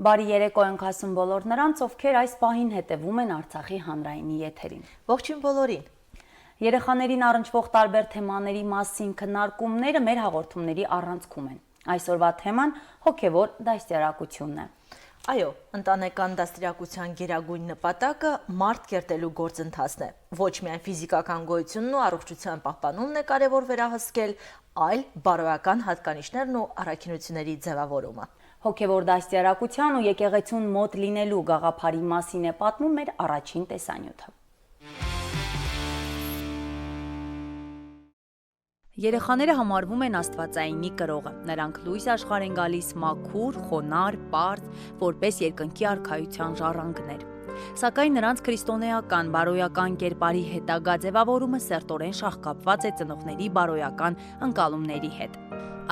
Բարի երեկո ենք ասում բոլոր նրանց, ովքեր այս պահին հետևում են Արցախի հանրայինի եթերին։ Ողջույն բոլորին։ Երեխաներին առնչվող տարբեր թեմաների մասին քննարկումները մեր հաղորդումների առանցքում են։ Այսօրվա թեման հոգևոր դաստիարակությունն է։ Այո, ընտանեկան դաստիարակության գերագույն նպատակը մարդ կերտելու գործընթացն է։ Ոչ միայն ֆիզիկական գոյությունն ու առողջության պահպանումն է կարևոր վերահսկել, այլ բարոյական հատկանիշներն ու առաքինությունների ձևավորումը։ Հոգևոր դաստիարակության ու եկեղեցուն մոտ լինելու գաղափարի մասին է պատմում մեր առաջին տեսանյութը։ Երեխաները համարվում են աստվածայինի կրողը։ Նրանք լույս աշխարհ են գալիս մաքուր, խոնար, պարզ, որպես երկնքի արքայության ժառանգներ։ Սակայն նրանց քրիստոնեական բարոյական կերպարի հետագա ձևավորումը սերտորեն շաղկապված է ծնողների բարոյական ընկալումների հետ։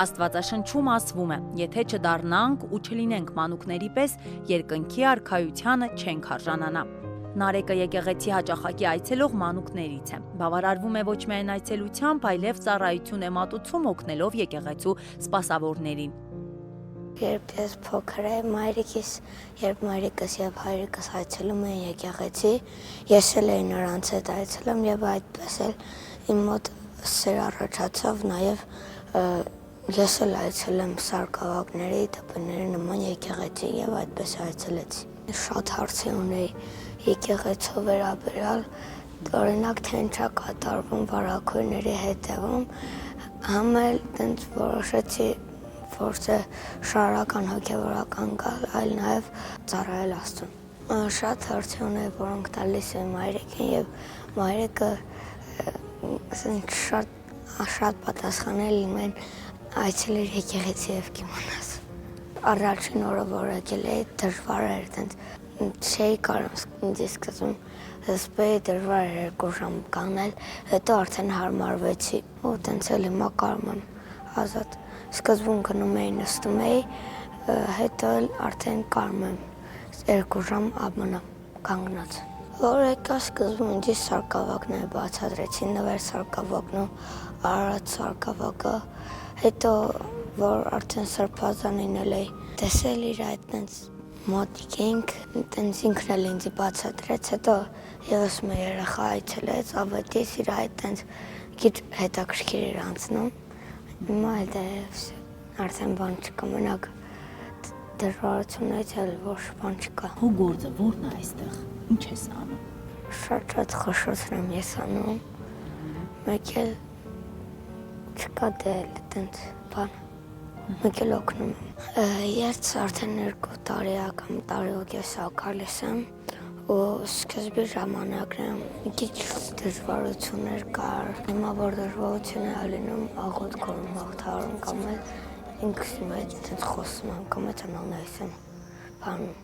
Աստվածաշնչում ասվում է. եթե չդառնանք ու չլինենք մանուկների պես, երկնքի արքայությանը չենք արժանանա։ Նարեկը եկեղեցի հաճախակի այցելող մանուկներից է։ Բավարարվում է ոչ միայն այցելությամբ, այլև ծառայություն է մատուցում օգնելով եկեղեցու սպասավորներին։ Երբ ես փոքր էի, երբ մայրիկս եւ հայրիկս այցելում էին եկեղեցի, ես էլ էի նրանց հետ այցելում եւ այդպես էլ իմ մոտ սեր առաջացավ նաեւ ես էլ այցելեմ սարգսակների տպների նման եկեղեցի եւ այդպես այցելեցի։ Շատ հարցեր ունեի եկեղեցու վերաբերյալ, օրինակ թե ինչա կատարվում վարակույրների հետևում, համ էլ տենց որոշեցի որ շարական հոգևորական գալ, այլ նաև ծառայել Աստծուն։ Շատ հարցեր ունեի, որոնք տալիս եմ մայրիկին եւ մայրիկը շատ պատասխանել իմ այցելեր եկեղեցի եւ կիմանաս։ Առաջին օրը որ եկել էի դժվար էր տենց չէի կարող ինձ սկզբում սպեի դժվար էր 2 ժամ կանգնել, հետո արդեն հարմարվեցի ու տենց էլ հիմա կարող եմ ազատ։ Սկզբում գնում էի նստում էի, հետո էլ արդեն կարող եմ 2 ժամ ապմնամ կանգնած։ Որ եկա սկզբում ինձ սարգսակներ բացատրեցի, նվեր սարգսակն ու Արարատ սարգսակը, հետո որ արդեն սրբազանին էի տեսել իր այդ տենց մոտիկ էինք, տենց ինքն էլ ինձ բացատրեց, հետո եւս մի երեխա այցելեց, ավետիս իր այդ տենց քիչ հետաքրքիր էր անցնում։ Հիմա էլ արդեն բան չկա, մենակ դժվարություններից էլ ոչ բան չկա։ Քո գործը ո՞րն է այստեղ։ Ինչ ես անում։ Շատ խշշոցն եմ ես անում։ Մեկ էլ չկա դել տենց բան։ Մեկ էլ օգնում եմ։ Ես արդեն 2 տարի կամ տարեոկես ակալես եմ ու սկզբի ժամանակներում մի քիչ դժվարություններ կար։ Հիմա որ դժվարություն է ալինում աղոթքում հաղթարում կամ էլ ինքս մեջ տենց խոսում եմ կամ էլ անանայս եմ բանում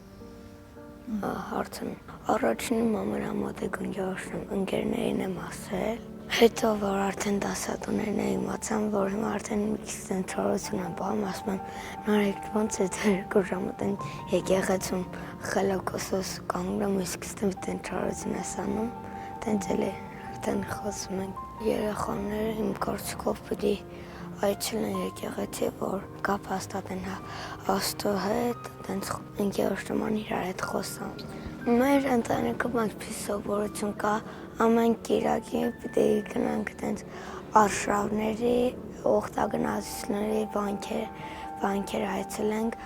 հարցն առաջին ամենամոտիկ ընկերներին եմ ասել, հետո որ արդեն դասատուներն էին իմացան, որ հիմա արդեն մի քիչ ցնցորություն եմ բանում, ասում եմ նարեկ ոնց է 2 ժամ տեն եկեղեցում խելոքոսոս կանգնում իսկ ցնցորություն ես անում, տենց էլ արդեն խոսում են երեխաները իմ կարծիքով պիտի այցելեն եկեղեցի, որ կապ հաստատեն Աստծո հետ, տենց ընկերոջման իրար հետ խոսան։ Մեր ընտանիքում այսպես սովորություն կա, ամեն կիրակի պիտի գնանք տենց արշավների, օգտագնացությունների վանքեր այցելենք,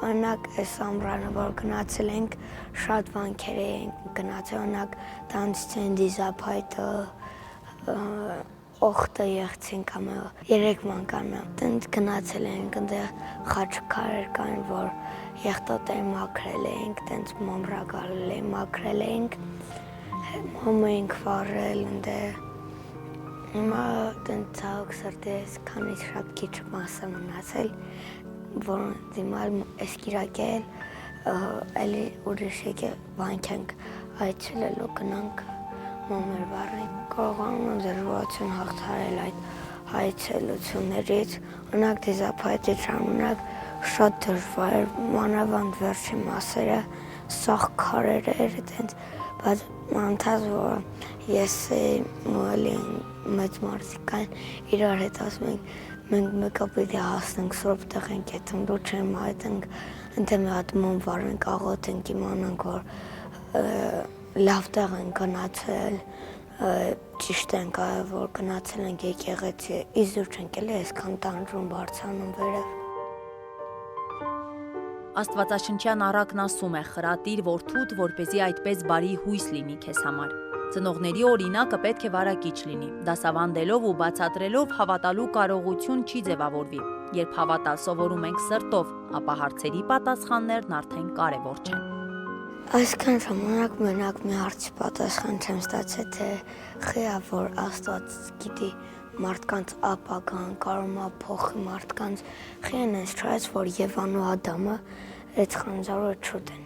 օրինակ այս ամռանը որ գնացել ենք, շատ վանքեր ենք գնացել, օրինակ Տանցեն դիզափայտը, օխտը եղցին կամ 3 մանկանա, տենց գնացել ենք, այնտեղ խաչքարեր կան, որ եղտոտեր մաքրել ենք, տենց մամրագալել ենք, մաքրել ենք, մոմ ենք վառել այնտեղ, հիմա տենց ցավոք սրտի քանի շատ քիչ մասը մնացել, որ դիմալ այս կիրակի էլի ուրիշ վանք ենք այցելելու գնանք մոմեր վառենք, կարողանում եմ դժվարություն հաղթահարել այդ այցելություններից, օրինակ դիզափայտի ժամանակ շատ դժվար էր, մանավանդ վերջի մասերը սաղ քարեր էր, բայց մանթազ որ ես ու էլի մեծ մարդիկ կային իրար հետ ասում ենք մենք մեկը պիտի հասնենք սուրբ տեղ ենք եթում, դու չեմ հայտնենք, ընդ մի հատ մոնվար ենք աղոթենք իմանանք, որ լավ տեղ ենք գնացել, ճիշտ ենք որ գնացել ենք եկեղեցի, իզուր չենք էլի այսքան տանջում բարձանում վերև։ Աստվածաշնչյան առակն ասում է՝ խրատիր որդուդ, որպեսզի այդպես բարի հույս լինի քեզ համար։ Ծնողների օրինակը պետք է վարակիչ լինի։ Դասավանդելով ու բացատրելով հավատալու կարողություն չի ձևավորվի։ Երբ հավատալ սովորում ենք սրտով, ապա հարցերի պատասխաններն արդեն կարևոր չեն։ Այսքան ժամանակ մենակ մի հարցի պատասխան չեմ ստացել, թե խիա որ Աստված գիտի մարդկանց ապագան, կարող է փոխի մարդկանց, խիան այս չայց, որ Եվան ու Ադամը այդ խանձարը չուտեն,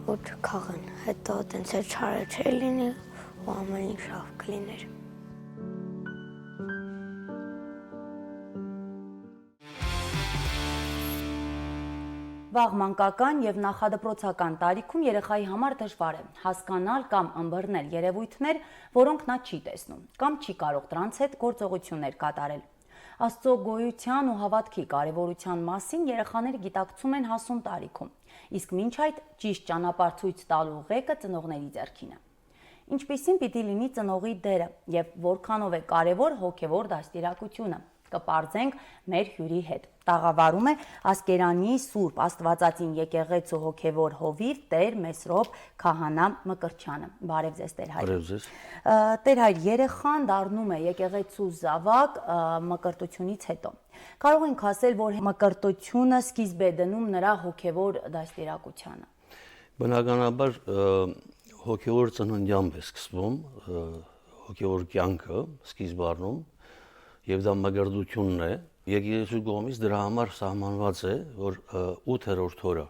ու չքաղեն, հետո տենց է չարը չէ լինի ու ամեն ինչ լավ կլիներ։ Վաղ մանկական եւ նախադպրոցական տարիքում երեխայի համար դժվար է հասկանալ կամ ըմբռնել երևույթներ, որոնք նա չի տեսնում, կամ չի կարող դրանց հետ գործողություններ կատարել։ Աստծո գոյության ու հավատքի կարևորության մասին երեխաները գիտակցում են հասուն տարիքում, իսկ մինչ այդ ճիշտ ճանապարհ ցույց տալու ղեկը ծնողների ձեռքին է։ Ինչպիսին պիտի լինի ծնողի դերը եւ որքանով է կարևոր հոգեվոր դաստիարակությունը։ Կպարզենք մեր հյուրի հետ։ Տաղավարում է Ասկերանի Սուրբ Աստվածածին եկեղեցու հոգևոր հովիվ Տեր Մեսրոպ Քահանա Մկրտչյանը։ Բարև ձեզ Տեր հայր։ Բարև ձեզ։ Տեր հայր, երեխան դառնում է եկեղեցու զավակ մկրտությունից հետո։ Կարող ենք ասել, որ մկրտությունը սկիզբ է դնում նրա հոգևոր դաստիարակությանը։ Բնականաբար հոգևոր ծննդյամբ է սկսվում, հոգևոր կյանքը սկիզբ առնում, եւ դա մկրտությունն է։ Եկեղեցու կողմից դրա համար սահմանված է, որ 8-րդ օրը,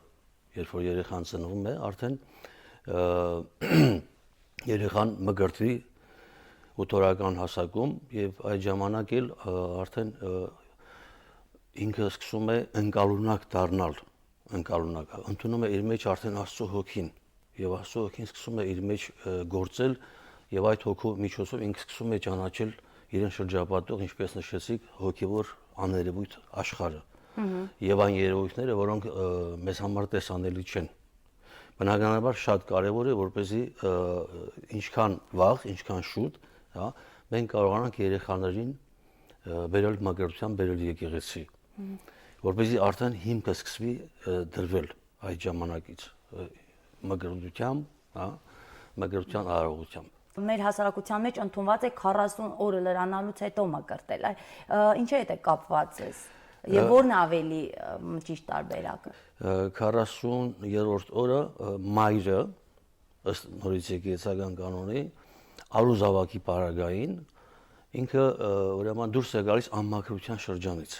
երբ որ երեխան ծնվում է, արդեն երեխան մկրտվի 8-օրական հասակում եւ այդ ժամանակ էլ արդեն ինքը սկսում է ընկալունակ դառնալ, ընդունում է իր մեջ արդեն Աստծո հոգին եւ Աստծո հոգին սկսում է իր մեջ գործել եւ այդ հոգու միջոցով ինքը սկսում է ճանաչել իրեն շրջապատող, ինչպես նշեցիք, հոգևոր աներևույթ աշխարհը եւ այն երևույթները, որոնք մեզ համար տեսանելի չեն։ Բնականաբար շատ կարեւոր է, որպեսզի ինչքան վաղ, ինչքան շուտ, հա, մենք կարողանանք երեխաներին բերել մկրտության, բերել եկեղեցի, որպեսզի արդեն հիմքը սկսվի դրվել այդ ժամանակից մկրտությամբ, հա, մկրտության արարողությամբ։ Մեր հասարակության մեջ ընդունված է 40 օրը լրանալուց հետո մկրտել։ Ինչի հետ է կապված էս։ Եվ որն ավելի ճիշտ տարբերակը։ 40-րդ օրը մայրը ըստ նորից եկեղեցական կանոնի արուզավակի պարագային ինքը ուրեմն դուրս է գալիս անմաքրության շրջանից։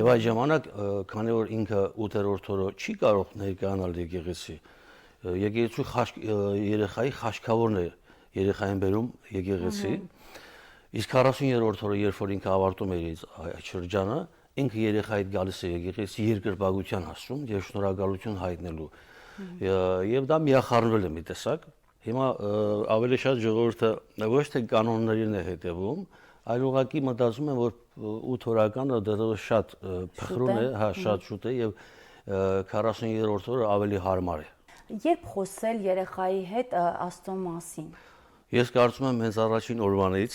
Եվ այդ ժամանակ, քանի որ ինքը 8-րդ օրը չի կարող ներկայանալ եկեղեցի, եկեղեցու երեխայի խաչքավորն է երեխային բերում եկեղեցի, իսկ 40-րդ օրը, երբ որ ինքը ավարտում է այդ շրջանը, ինքը երեխայից գալիս է եկեղեցի երկրպագության հասցում եւ շնորհակալություն հայտնելու։ Եվ դա միախառնվել է մի տեսակ։ Հիմա ավելի շատ ժողովուրդը ոչ թե կանոններին է հետևում, այլ ուղղակի մտածում են, որ 8 օրականը դեռևս շատ փխրուն է, հա, շատ շուտ է եւ 40-րդ օրը ավելի հարմար է։ Երբ խոսել երեխայի հետ Աստծո մասին։ Ես կարծում եմ հենց առաջին օրվանից,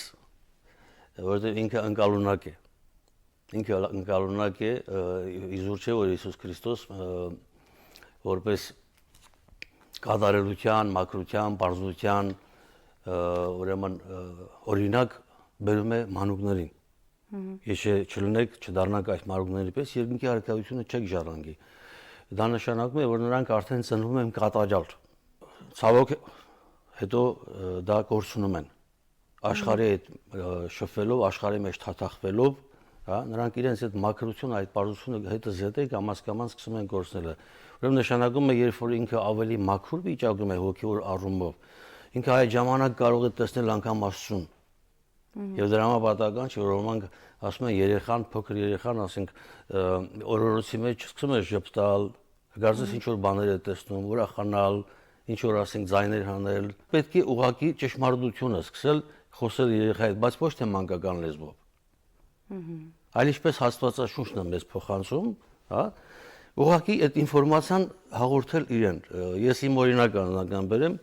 որովհետև ինքը ընկալունակ է։ Ինքը ընկալունակ է, իզուր չէ, որ Հիսուս Քրիստոս որպես կատարելության, մաքրության, պարզության, ուրեմն օրինակ բերում է մանուկներին։ Ես չլինեք, չդառնաք այս մանուկների պես, երկնքի արքայությունը չեք ժառանգի։ Դա նշանակում է, որ նրանք արդեն ծնվում են կատարյալ։ Ցավոք հետո դա կորցնում են։ Աշխարհի հետ շփվելով, աշխարհի մեջ թաթախվելով, հա, նրանք իրենց այդ մաքրությունը, այդ պարզությունը հետը զետե կամաց սկսում են կորցնել։ Ուրեմն նշանակում է, երբ որ ինքը ավելի մաքուր վիճակում է հոգևոր առումով, ինքը այդ ժամանակ կարող է տեսնել անգամ Աստծուն։ Եվ դրա համար պատահական չէ, որ ոմանք ասում են երեխան, փոքր երեխան, ասենք օրորոցի մեջ սկսում է ժպտալ, գարզես ինչ որ բաներ է տեսնում, ուրախանալ, ինչ որ ասենք ձայներ հանել։ Պետք է ուղղակի ճշմարտությունը սկսել խոսել երեխայի հետ, բայց ոչ թե մանկական լեզվով։ Այլ ինչպես Աստվածաշունչն է մեզ փոխանցում, հա, ուղղակի այդ ինֆորմացիան հաղորդել իրեն։ Ես իմ օրինակ անձնական բերեմ,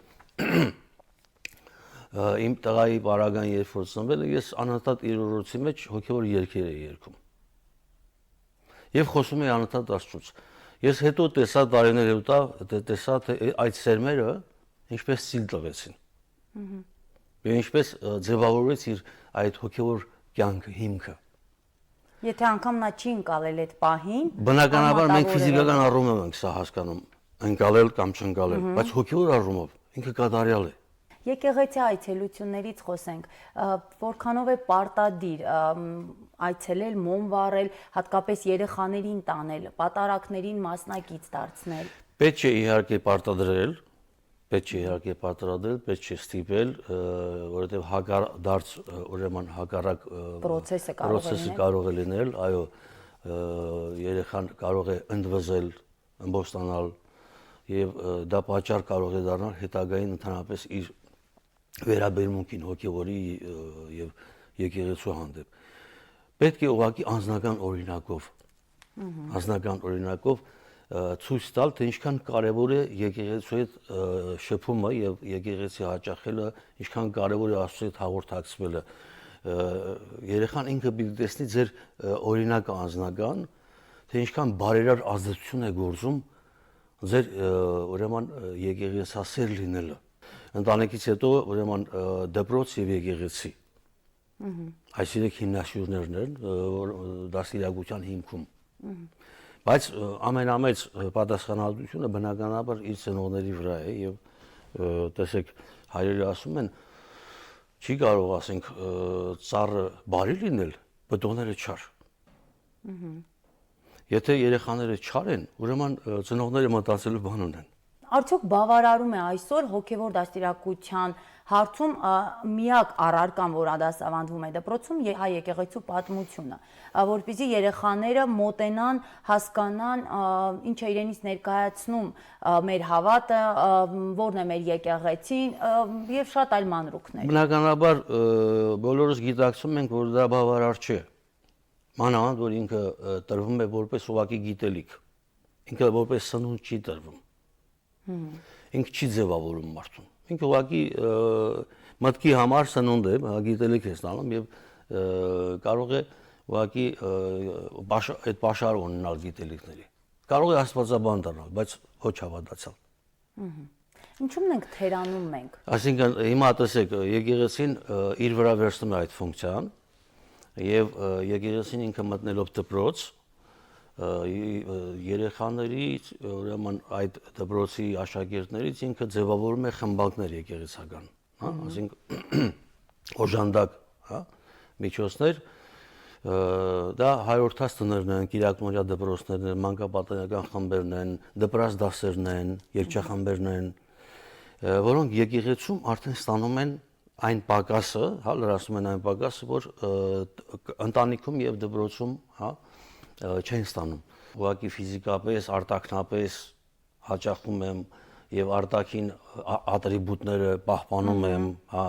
իմ տղայի բարագան երբ որ ծնվել է, ես անընդհատ իր օրոցի մեջ հոգևոր երգեր էի երգում։ Եվ խոսում էի անընդհատ Աստծուց։ Ես հետո տեսա տարիներ հետո տեսա թե այդ սերմերը ինչպես ցիլ տվեցին։ Եվ ինչպես ձևավորվեց իր այդ հոգևոր կյանքը, հիմքը։ Եթե անգամ նա չի ընկալել այդ պահին, բնականաբար մենք ֆիզիկական առումով ենք սա հասկանում, ընկալել կամ չընկալել, բայց հոգևոր առումով ինքը կատարյալ է։ Եկեղեցի այցելություններից խոսենք, որքանով է պարտադիր այցելել, մոմ վառել, հատկապես երեխաներին տանել, պատարակներին մասնակից դարձնել։ Պետք է իհարկե պարտադրել, պետք է ստիպել, որովհետև հակադարձ ուրեմն հակառակ պրոցեսը կարող է լինել, այո, երեխան կարող է ընդվզել, ըմբոստանալ եւ դա պատճառ կարող է դառնալ հետագային ընդհանրապես իր վերաբերմունքին հոգևորի եւ եկեղեցու հանդեպ։ Պետք է ուղղակի անձնական օրինակով ցույց տալ, թե ինչքան կարևոր է եկեղեցու հետ շփումը եւ եկեղեցի հաճախելը, ինչքան կարևոր է Աստծո հետ հաղորդակցվելը։ Երեխան ինքը պիտի տեսնի ձեր օրինակը անձնական, թե ինչքան բարերար ազդեցություն է գործում ձեր ուրեմն եկեղեցասեր լինելը։ Ընտանիքից հետո ուրեմն դպրոց եւ եկեղեցի։ Այս երեք հիմնաշյուրներն են, որ դաստիարակության հիմքում։ Բայց ամենամեծ պատասխանատվությունը բնականաբար իր ծնողների վրա է եւ տեսեք հայրերը ասում են չի կարող ասենք ծառը բարի լինել, բտոնները չար։ Եթե երեխաները չար են, ուրեմն ծնողները մտածելու բան ունեն։ Արդյոք բավարարում է այսօր հոգևոր դաստիարակության հարցում միակ առարկան, որ դասավանդվում է դպրոցում, հայ եկեղեցու պատմությունը, որպեսզի երեխաները մոտենան, հասկանան, ինչ է իրենից ներկայացնում մեր հավատը, որն է մեր եկեղեցին եւ շատ այլ մանրուքներ։ Բնականաբար բոլորս գիտակցում ենք, որ դա բավարար չէ։ Մանավանդ որ ինքը տրվում է որպես ուղղակի գիտելիք։ Ինքը որպես սնունդ չի տրվում։ Ինքը չի ձևավորում մարդուն։ Ինքը ուղղակի մտքի համար սնունդ է, գիտելիք է ստանում եւ կարող է ուղղակի այդ պաշարը ունենալ գիտելիքների։ Կարող է աստվածաբան դառնալ, բայց ոչ հավատացյալ։ Ինչու՞մն ենք թերանում մենք։ Այսինքն հիմա տեսեք, եկեղեցին իր վրա վերցնում է այդ ֆունկցիան եւ եկեղեցին ինքը մտնելով դպրոց երեխաներից, ուրեմն այդ դպրոցի աշակերտներից ինքը ձևավորում է խմբակներ եկեղեցական, հա, այսինքն օժանդակ, հա, միջոցներ, դա հայորդաց տներն են, կիրակնօրյա դպրոցներն են, մանկապատանեկան խմբերն են, դպրաց դասերն են, երգչախմբերն են, որոնք եկեղեցում արդեն ստանում են այն պակասը, հա, լրացնում են այն պակասը, որ ընտանիքում եւ դպրոցում, հա, չեն ստանում։ Ուղղակի ֆիզիկապես, արտաքնապես հաճախում եմ եւ արտաքին ատրիբուտները պահպանում եմ, հա,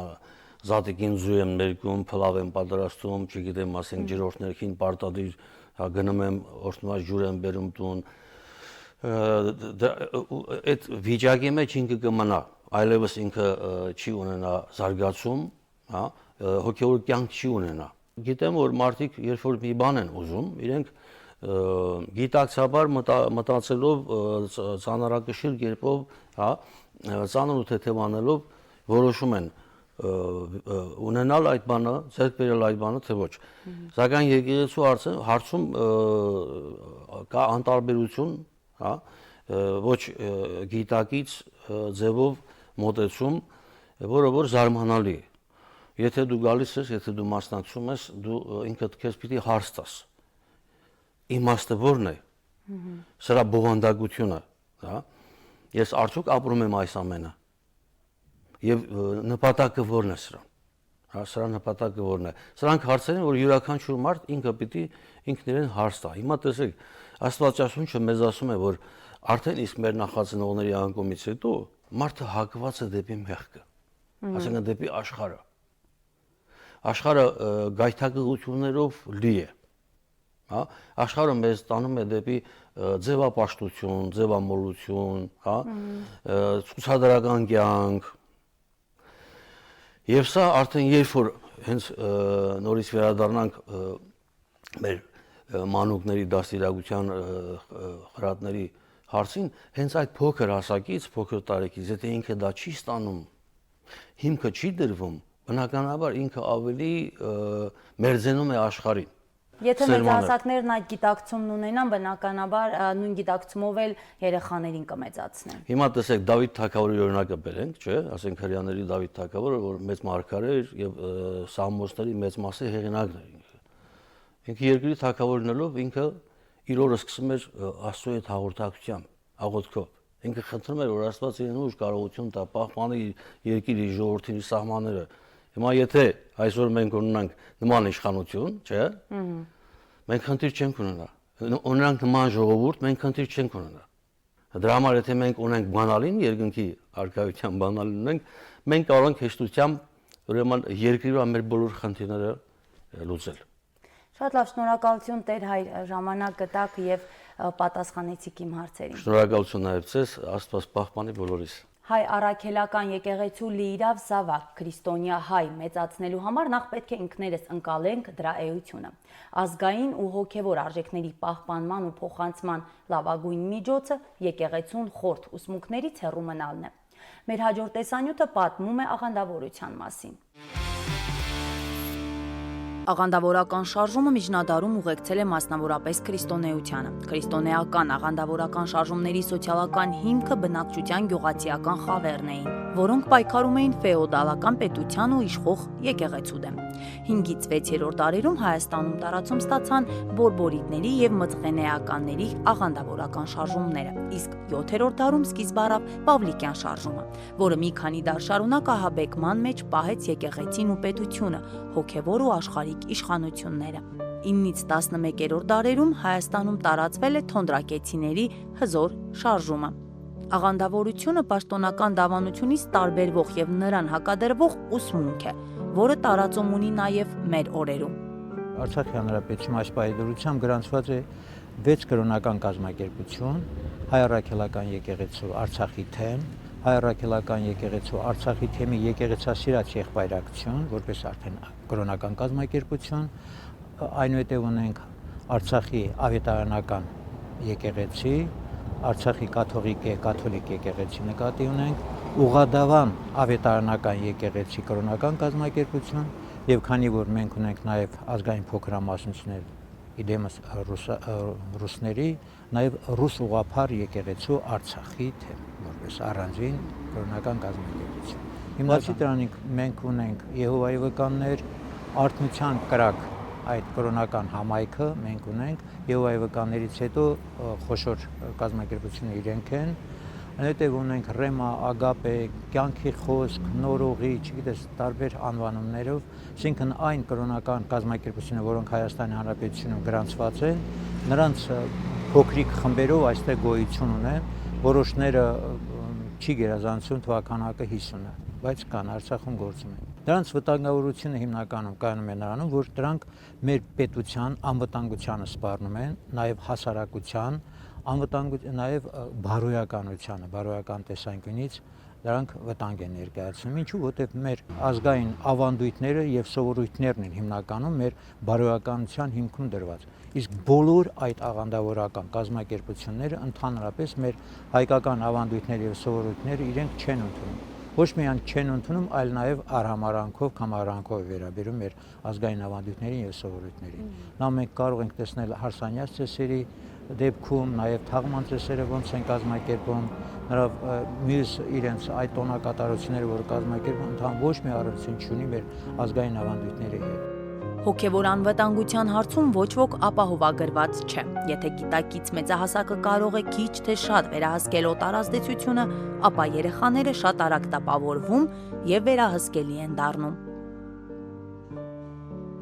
զատիկին ձու եմ ներկում, փլավ եմ պատրաստում, չգիտեմ, ասենք ջրորդ ներքին պարտադիր, հա, գնում եմ, օրտնված ջուր եմ բերում տուն։ Այդ վիճակի մեջ ինքը կմնա, այլևս ինքը չի ունենա զարգացում, հա, հոգեոր կյանք չի ունենա։ Գիտեմ, որ մարդիկ երբ որ մի բան են ուզում, իրենք գիտակցաբար մտածելով ծանրակշիռ կերպով, հա, ծանր ու թեթևանելով որոշում են ունենալ այդ բանը, ձեռք բերել այդ բանը, թե ոչ։ Սակայն եկեղեցու հարցում կա անտարբերություն, հա, ոչ գիտակից ձևով մոտեցում, որը որ զարմանալի է։ Եթե դու գալիս ես, եթե դու մասնակցում ես, դու ինքդ քեզ պիտի հարց տաս։ Իմաստը ո՞րն է։ Սրա բովանդակությունը, հա։ Ես արդյոք ապրում եմ այս ամենը։ Եվ նպատակը ո՞րն է սրա։ Հա, սրա նպատակը ո՞րն է։ Սրանք հարցեր են, որ յուրաքանչյուր մարդ ինքը պիտի ինքն իրեն հարց տա։ Հիմա տեսեք, Աստվածաշունչը մեզ ասում է, որ արդեն իսկ մեր նախածնողների անկումից հետո մարդը հակված է դեպի մեղքը։ Այսինքն դեպի աշխարհը։ աշխարհը գայթակղություններով լի է։ Հա, աշխարհը մեզ տանում է դեպի ձևապաշտություն, ձևամոլություն, հա, ցուցադրական կյանք։ Եվ սա արդեն երբ որ հենց նորից վերադառնանք մեր մանուկների դաստիարակության խրատների հարցին, հենց այդ փոքր հասակից, փոքր տարեկից, եթե ինքը դա չի ստանում, հիմքը չի դրվում, բնականաբար ինքը ավելի մերձենում է աշխարհին։ Եթե մեծահասակներն այդ գիտակցումն ունենան, բնականաբար նույն գիտակցումով էլ երեխաներին կմեծացնեն։ Հիմա տեսեք Դավիթ թագավորի օրինակը բերենք, չէ՞, ասենք հрьяաների Դավիթ թագավորը, որ մեծ մարգարե էր եւ սաղմոսների մեծ մասի հեղինակն էր ինքը։ Ինքը երկրի թագավոր լինելով ինքը իր օրը սկսում էր Աստծո հետ հաղորդակցությամբ, աղոթքով։ Ինքը խնդրում էր, որ Աստված իրեն ուժ կարողություն տա, պահպանի երկրի ժողովրդի սահմանները։ Հիմա եթե այսօր մենք ունենանք նման իշխանություն, չէ՞, մենք խնդիր չենք ունենա։ Ունենանք նման ժողովուրդ, մենք խնդիր չենք ունենա։ Դրա համար եթե մենք ունենք բանալին, երկնքի արքայության բանալին ունենք, մենք կարող ենք հեշտությամբ ուրեմն երկրի վրա մեր բոլոր խնդիրները լուծել։ Շատ լավ, շնորհակալություն Տեր Հայր, ժամանակ գտաք եւ պատասխանեցիք իմ հարցերին։ Շնորհակալություն նաեւ ձեզ, Աստված պահպանի բոլորիս։ Հայ առաքելական եկեղեցու լիիրավ զավակ քրիստոնյա հայ մեծացնելու համար նախ պետք է ինքներս ընկալենք դրա էությունը։ Ազգային ու հոգևոր արժեքների պահպանման ու փոխանցման լավագույն միջոցը եկեղեցուն խորթ ուսմունքներից հեռու մնալն է։ Մեր հաջորդ տեսանյութը պատմում է աղանդավորության մասին։ Աղանդավորական շարժումը միջնադարում ուղեկցել է մասնավորապես քրիստոնեությանը։ Քրիստոնեական աղանդավորական շարժումների սոցիալական հիմքը բնակչության գյուղացիական խավերն էին, որոնք պայքարում էին ֆեոդալական պետության ու իշխող եկեղեցու դեմ։ 5-ից 6-րդ դարերում Հայաստանում տարածում ստացան բորբորիտների եւ մծղենեականների աղանդավորական շարժումները, իսկ 7-րդ դարում սկիզբ առավ Պավլիկյան շարժումը, որը մի քանի դար շարունակ ահաբեկման մեջ պահեց եկեղեցին ու պետությունը, հոգևոր ու աշխարհիկ իշխանությունները։ 9-ից 11-րդ դարերում Հայաստանում տարածվել է թոնդրակեցիների հզոր շարժումը։ Աղանդավորությունը պաշտոնական դավանությունից տարբերվող եւ նրան հակադրվող ուսմունք է, որը տարածում ունի նաեւ մեր օրերում։ Արցախի հանրապետություն այս պայմանությամբ գրանցված է 6 կրոնական կազմակերպություն, Հայ առաքելական եկեղեցու Արցախի թեմ, Հայ առաքելական եկեղեցու Արցախի թեմի եկեղեցասիրած եղբայրակցություն, որպես արդեն կրոնական կազմակերպություն, այնուհետև ունենք Արցախի ավետարանական եկեղեցի, Արցախի կաթոլիկ եկեղեցի նկատի ունենք, Ուղադավան ավետարանական եկեղեցի կրոնական կազմակերպություն եւ քանի որ մենք ունենք նաեւ ազգային փոքրամասնություններ իդեմս ռուսների, նաեւ ռուս ուղափառ եկեղեցու Արցախի թեմ, որպես առանձին կրոնական կազմակերպություն։ Հիմացի դրանից մենք ունենք Եհովայի վկաններ, Արթնության կրակ այդ կրոնական համայնքը մենք ունենք, Եհովայի վկաներից հետո խոշոր կազմակերպությունները իրենք են, այնուհետև ունենք Ռեմա, Ագապե, Կյանքի խոսք, Նորողի, չգիտես, տարբեր անվանումներով, այսինքն այն կրոնական կազմակերպությունները, որոնք Հայաստանի Հանրապետությունում գրանցված են, նրանց փոքրիկ խմբերով այստեղ գոյություն ունեն, որոշները չի գերազանցում թվականակը 50-ը, բայց կան Արցախում գործում են։ Դրանց վտանգավորությունը հիմնականում կայանում է նրանում, որ դրանք մեր պետության անվտանգությանը սպառնում են, նաև հասարակության անվտանգության, նաև բարոյական տեսանկյունից դրանք վտանգ են ներկայացնում։ Ինչու՞, որտեղ մեր ազգային ավանդույթները եւ սովորույթներն են հիմնականում մեր բարոյականության հիմքում դրված։ Իսկ բոլոր այդ աղանդավորական կազմակերպությունները ընդհանրապես մեր հայկական ավանդույթները եւ սովորույթները իրենք չեն ընդունում։ Ոչ միայն չեն ընդունում, այլ նաև արհամարանքով, կամարանքով վերաբերում մեր ազգային ավանդույթներին եւ սովորույթներին։ Նա մենք կարող ենք տեսնել հարսանյաց ծեսերի դեպքում, նաև թաղման ծեսերը ոնց են կազմակերպում, նրա մյուս իրենց այդ տոնակատարությունները, որ կազմակերպում, ընդհանուր ոչ մի առնչություն չունի մեր ազգային ավանդույթների հետ։ Հոգևոր անվտանգության հարցում ոչ ոք ապահովագրված չէ։ Եթե գիտակից մեծահասակը կարող է քիչ թե շատ վերահսկել օտարազդեցությունը, ապա երեխաները շատ արագ տապավորվում եւ վերահսկելի են դառնում։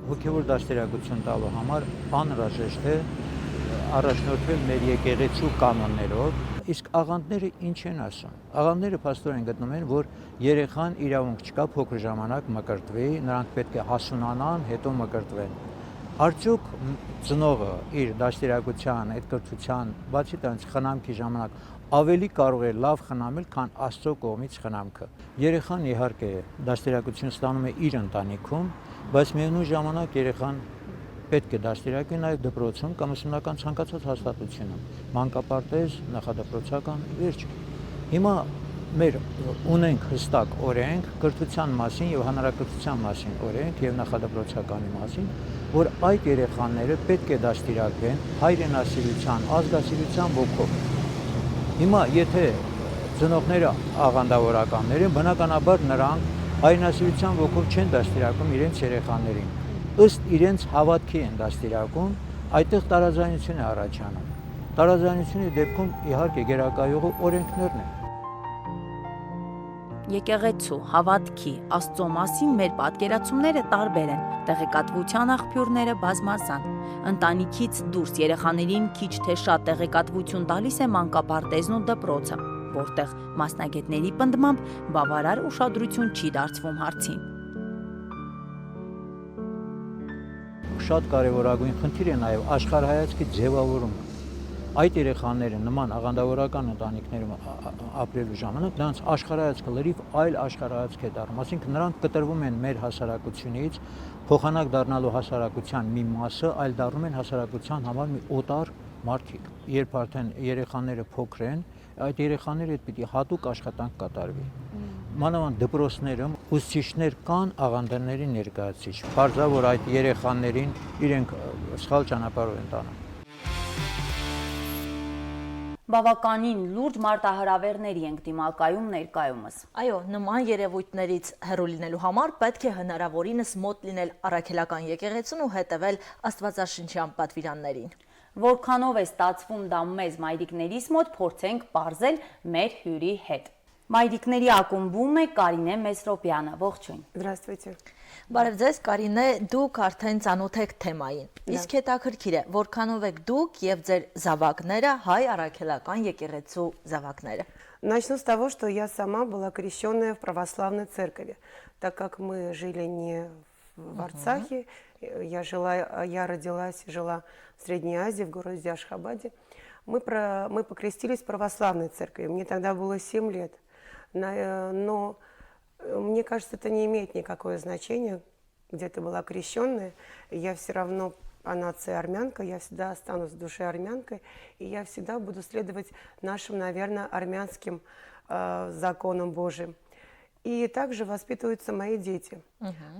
Հոգևոր դաստիարակություն տալու համար անհրաժեշտ է առաջնորդվել մեր եկեղեցու կանոններով, Իսկ աղանդները ինչ են ասում։ Աղանդները փաստորեն գտնում են, որ երեխան իրավունք չկա փոքր ժամանակ մկրտվի, նրանք պետք է հասունանան, հետո մկրտվեն։ Արդյոք ծնողը իր դաստիարակության, այդ կրթության, բացի դրանից խնամքի ժամանակ ավելի կարող է լավ խնամել, քան Աստծո կողմից խնամքը։ Երեխան իհարկե դաստիարակություն ստանում է իր ընտանիքում, բայց միևնույն ժամանակ երեխան պետք է դաստիարակվի նաև դպրոցում կամ ուսումնական ցանկացած հաստատությունում, մանկապարտեզ, նախադպրոցական, վերջ։ Հիմա մեր ունենք հստակ օրենք կրթության մասին եւ հանրակրթության մասին օրենք եւ նախադպրոցականի մասին, որ այդ երեխաները պետք է դաստիարակվեն հայրենասիրության, ազգասիրության ոգով։ Հիմա եթե ծնողները աղանդավորականներ են, բնականաբար նրանք հայրենասիրության ոգով չեն դաստիարակում իրենց երեխաներին։ Ըստ իրենց հավատքի են դաստիարակում, այդտեղ տարաձայնություն է առաջանում։ Տարաձայնությունի դեպքում իհարկե գերակայողը օրենքներն են։ Եկեղեցու, հավատքի, Աստծո մասին մեր պատկերացումները տարբեր են, տեղեկատվության աղբյուրները բազմազան։ Ընտանիքից դուրս երեխաներին քիչ թե շատ տեղեկատվություն տալիս է մանկապարտեզն ու դպրոցը, որտեղ մասնագետների պնդմամբ բավարար ուշադրություն չի դարձվում հարցին։ Շատ կարևորագույն խնդիր է նաև աշխարհայացքի ձևավորումը։ Այդ երեխաները նման աղանդավորական ընտանիքներում ապրելու ժամանակ նրանց աշխարհայացքը լրիվ այլ աշխարհայացք է դառնում, այսինքն նրանք կտրվում են մեր հասարակությունից, փոխանակ դառնալու հասարակության մի մասը, այլ դառնում են հասարակության համար մի օտար մարդիկ։ Երբ արդեն երեխաները փոքր են, այդ երեխաների հետ պիտի հատուկ աշխատանք կատարվի։ Մանավանդ դպրոցներում ուսուցիչներ կան աղանդների ներկայացուցիչ, բարձր որ այդ երեխաներին իրենք սխալ ճանապարհով են տանում։ Բավականին լուրջ մարտահրավերների ենք դիմակայում ներկայումս։ Այո, նման երևույթներից հեռու լինելու համար պետք է հնարավորինս մոտ լինել առաքելական եկեղեցուն ու հետևել աստվածաշնչյան պատվիրաններին։ Որքանով է ստացվում դա մեզ մայրիկներիս մոտ, փորձենք պարզել մեր հյուրի հետ։ Մայրիկների ակումբում է Կարինե Մեսրոպյանը, ողջույն։ Здравствуйте։ Բարև ձեզ, Կարինե, դուք արդեն ծանոթ եք թեմային։ Իսկ հետաքրքիր է, որքանով եք դուք եւ ձեր զավակները հայ առաքելական եկեղեցու զավակները։ Начну с того, что я сама была крещенная в православной церкви, так как мы жили не в Арцахе, я родилась и жила в Средней Азии, в городе Ашхабаде. Мы покрестились в православной церкви, мне тогда было 7 лет. Но мне кажется, это не имеет никакое значения, где ты была крещенная. Я все равно по нации армянка, я всегда останусь в душе армянкой, и я всегда буду следовать нашим, наверное, армянским законам Божьим. И также воспитываются мои дети.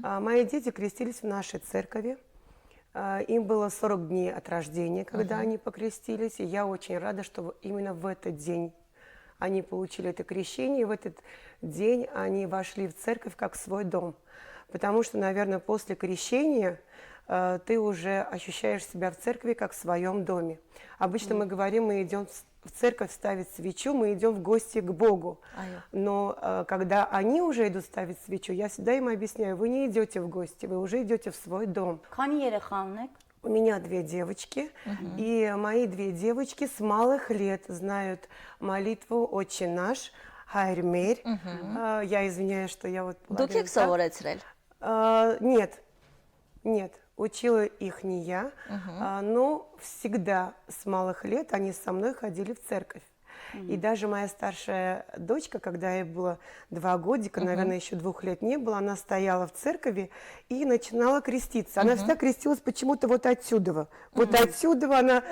Мои дети крестились в нашей церкви. Им было 40 дней от рождения, когда они покрестились, и я очень рада, что именно в этот день они получили это крещение, и в этот день они вошли в церковь как в свой дом. Потому что, наверное, после крещения ты уже ощущаешь себя в церкви как в своем доме. Обычно мы говорим, мы идем в церковь ставить свечу, мы идем в гости к Богу. Но когда они уже идут ставить свечу, я всегда им объясняю, вы не идете в гости, вы уже идете в свой дом. У меня 2 девочки, и мои 2 девочки с малых лет знают молитву «Отче наш», «Хайр-Мерь». Я извиняюсь, что я вот... Нет, учила их не я, но всегда с малых лет они со мной ходили в церковь. И даже моя старшая дочка, когда ей было 2 годика, наверное, еще 2 лет не было, она стояла в церкви и начинала креститься. Она всегда крестилась почему-то вот отсюда. Вот отсюда она...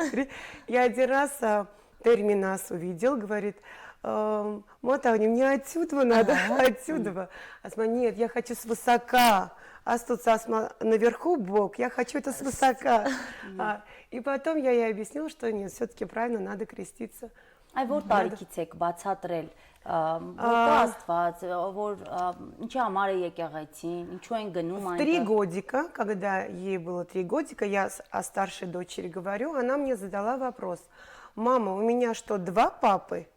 Я один раз Терми нас увидел, говорит, Мотавни, мне отсюда надо, отсюда. Асма, нет, я хочу свысока. Астут асма наверху Бог, я хочу это свысока. И потом я ей объяснила, что нет, все-таки правильно надо креститься. Այ որ տարիքից եք бацаտրել, որտե Աստված, որ ինչի համար է եկեղեցին, ինչու են гնում այնտեղ։ 3 годика, когда ей было 3 годика, я о старшей дочери говорю, она мне задала вопрос: мама, у меня что, 2 папы?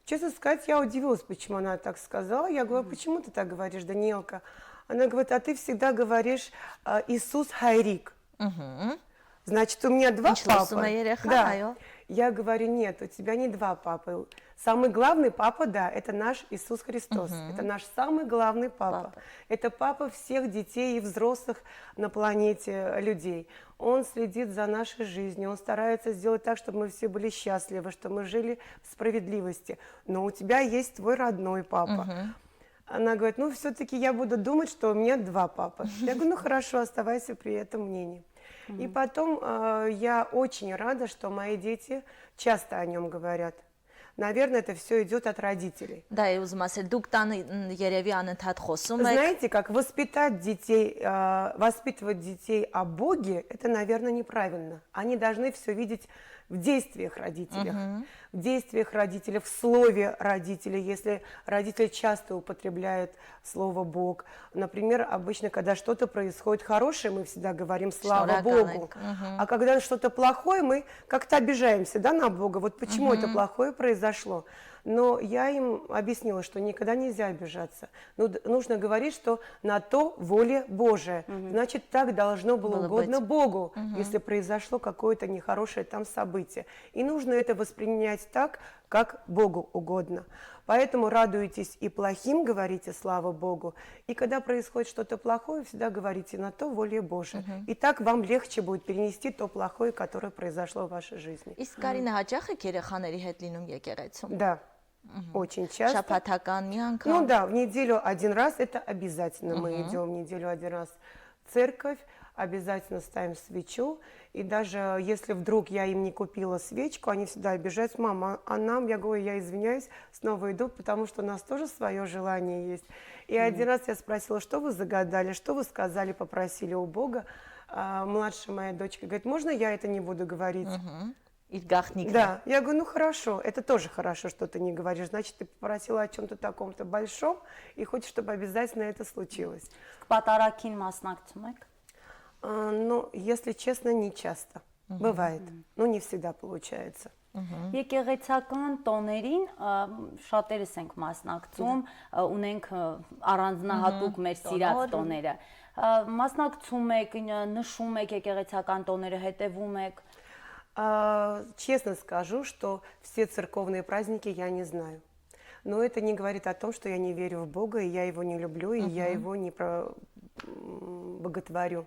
Честно сказать, я удивилась, почему она так сказала. Я говорю, почему ты так говоришь, Даниэлка? Она говорит, а ты всегда говоришь Иисус Хайрик. Значит, у меня 2 папы. Да. Я говорю, нет, у тебя не два папы. Самый главный папа, да, это наш Иисус Христос. Это наш самый главный папа. Это папа всех детей и взрослых на планете людей. Он следит за нашей жизнью, он старается сделать так, чтобы мы все были счастливы, чтобы мы жили в справедливости. Но у тебя есть твой родной папа. Она говорит, ну все-таки я буду думать, что у меня два папы. Я говорю, ну хорошо, оставайся при этом мнении. И потом я очень рада, что мои дети часто о нем говорят. Наверное, это все идет от родителей. Դա է ուզում ասել, դուք տան երևի անընդհատ խոսում եք։ Знаете, как воспитать детей, воспитывать детей о Боге, это, наверное, неправильно. Они должны все видеть в действиях родителей, в действиях родителей, в слове родителей, если родители часто употребляют слово Бог. Например, обычно, когда что-то происходит хорошее, мы всегда говорим «Слава Богу», а когда что-то плохое, мы как-то обижаемся, да, на Бога. Вот почему это плохое произошло. Но я им объяснила, что никогда нельзя обижаться. Нужно говорить, что на то воля Божия. Значит, так должно было угодно Богу, если произошло какое-то нехорошее там событие. И нужно это воспринять так, как Богу угодно. Поэтому радуйтесь и плохим, говорите «Слава Богу». И когда происходит что-то плохое, всегда говорите «На то воля Божия». И так вам легче будет перенести то плохое, которое произошло в вашей жизни. Իսկ Կարինե հաճախ եք երեխաների հետ լինում եկեղեցում։ Да, очень часто. Շաբաթական մի անգամ։ Ну да, в неделю один раз это обязательно. Мы идем в неделю один раз в церковь, обязательно ставим свечу. И даже если вдруг я им не купила свечку, они всегда обижаются: мама, а нам, я говорю, я извиняюсь, снова иду, потому что у нас тоже свое желание есть. И один раз я спросила, что вы загадали, что вы сказали, попросили у Бога. Младшая моя дочка говорит, можно я это не буду говорить? Իր գաղտնիքն։ Да, я говорю, ну хорошо, это тоже хорошо, что ты не говоришь, значит, ты попросила о чем-то таком-то большом и хочешь, чтобы обязательно это случилось. Կպատարակին մասնակցում եք։ Ну, если честно, не часто. Бывает, но не всегда получается. Եկեղեցական տոներին շատերս ենք մասնակցում, ունենք առանձնահատուկ մեր սիրած տոները։ Մասնակցում եք, նշում եք եկեղեցական տոները, հետևում եք։ Честно скажу, что все церковные праздники я не знаю. Но это не говорит о том, что я не верю в Бога, и я его не люблю, и я его не боготворю.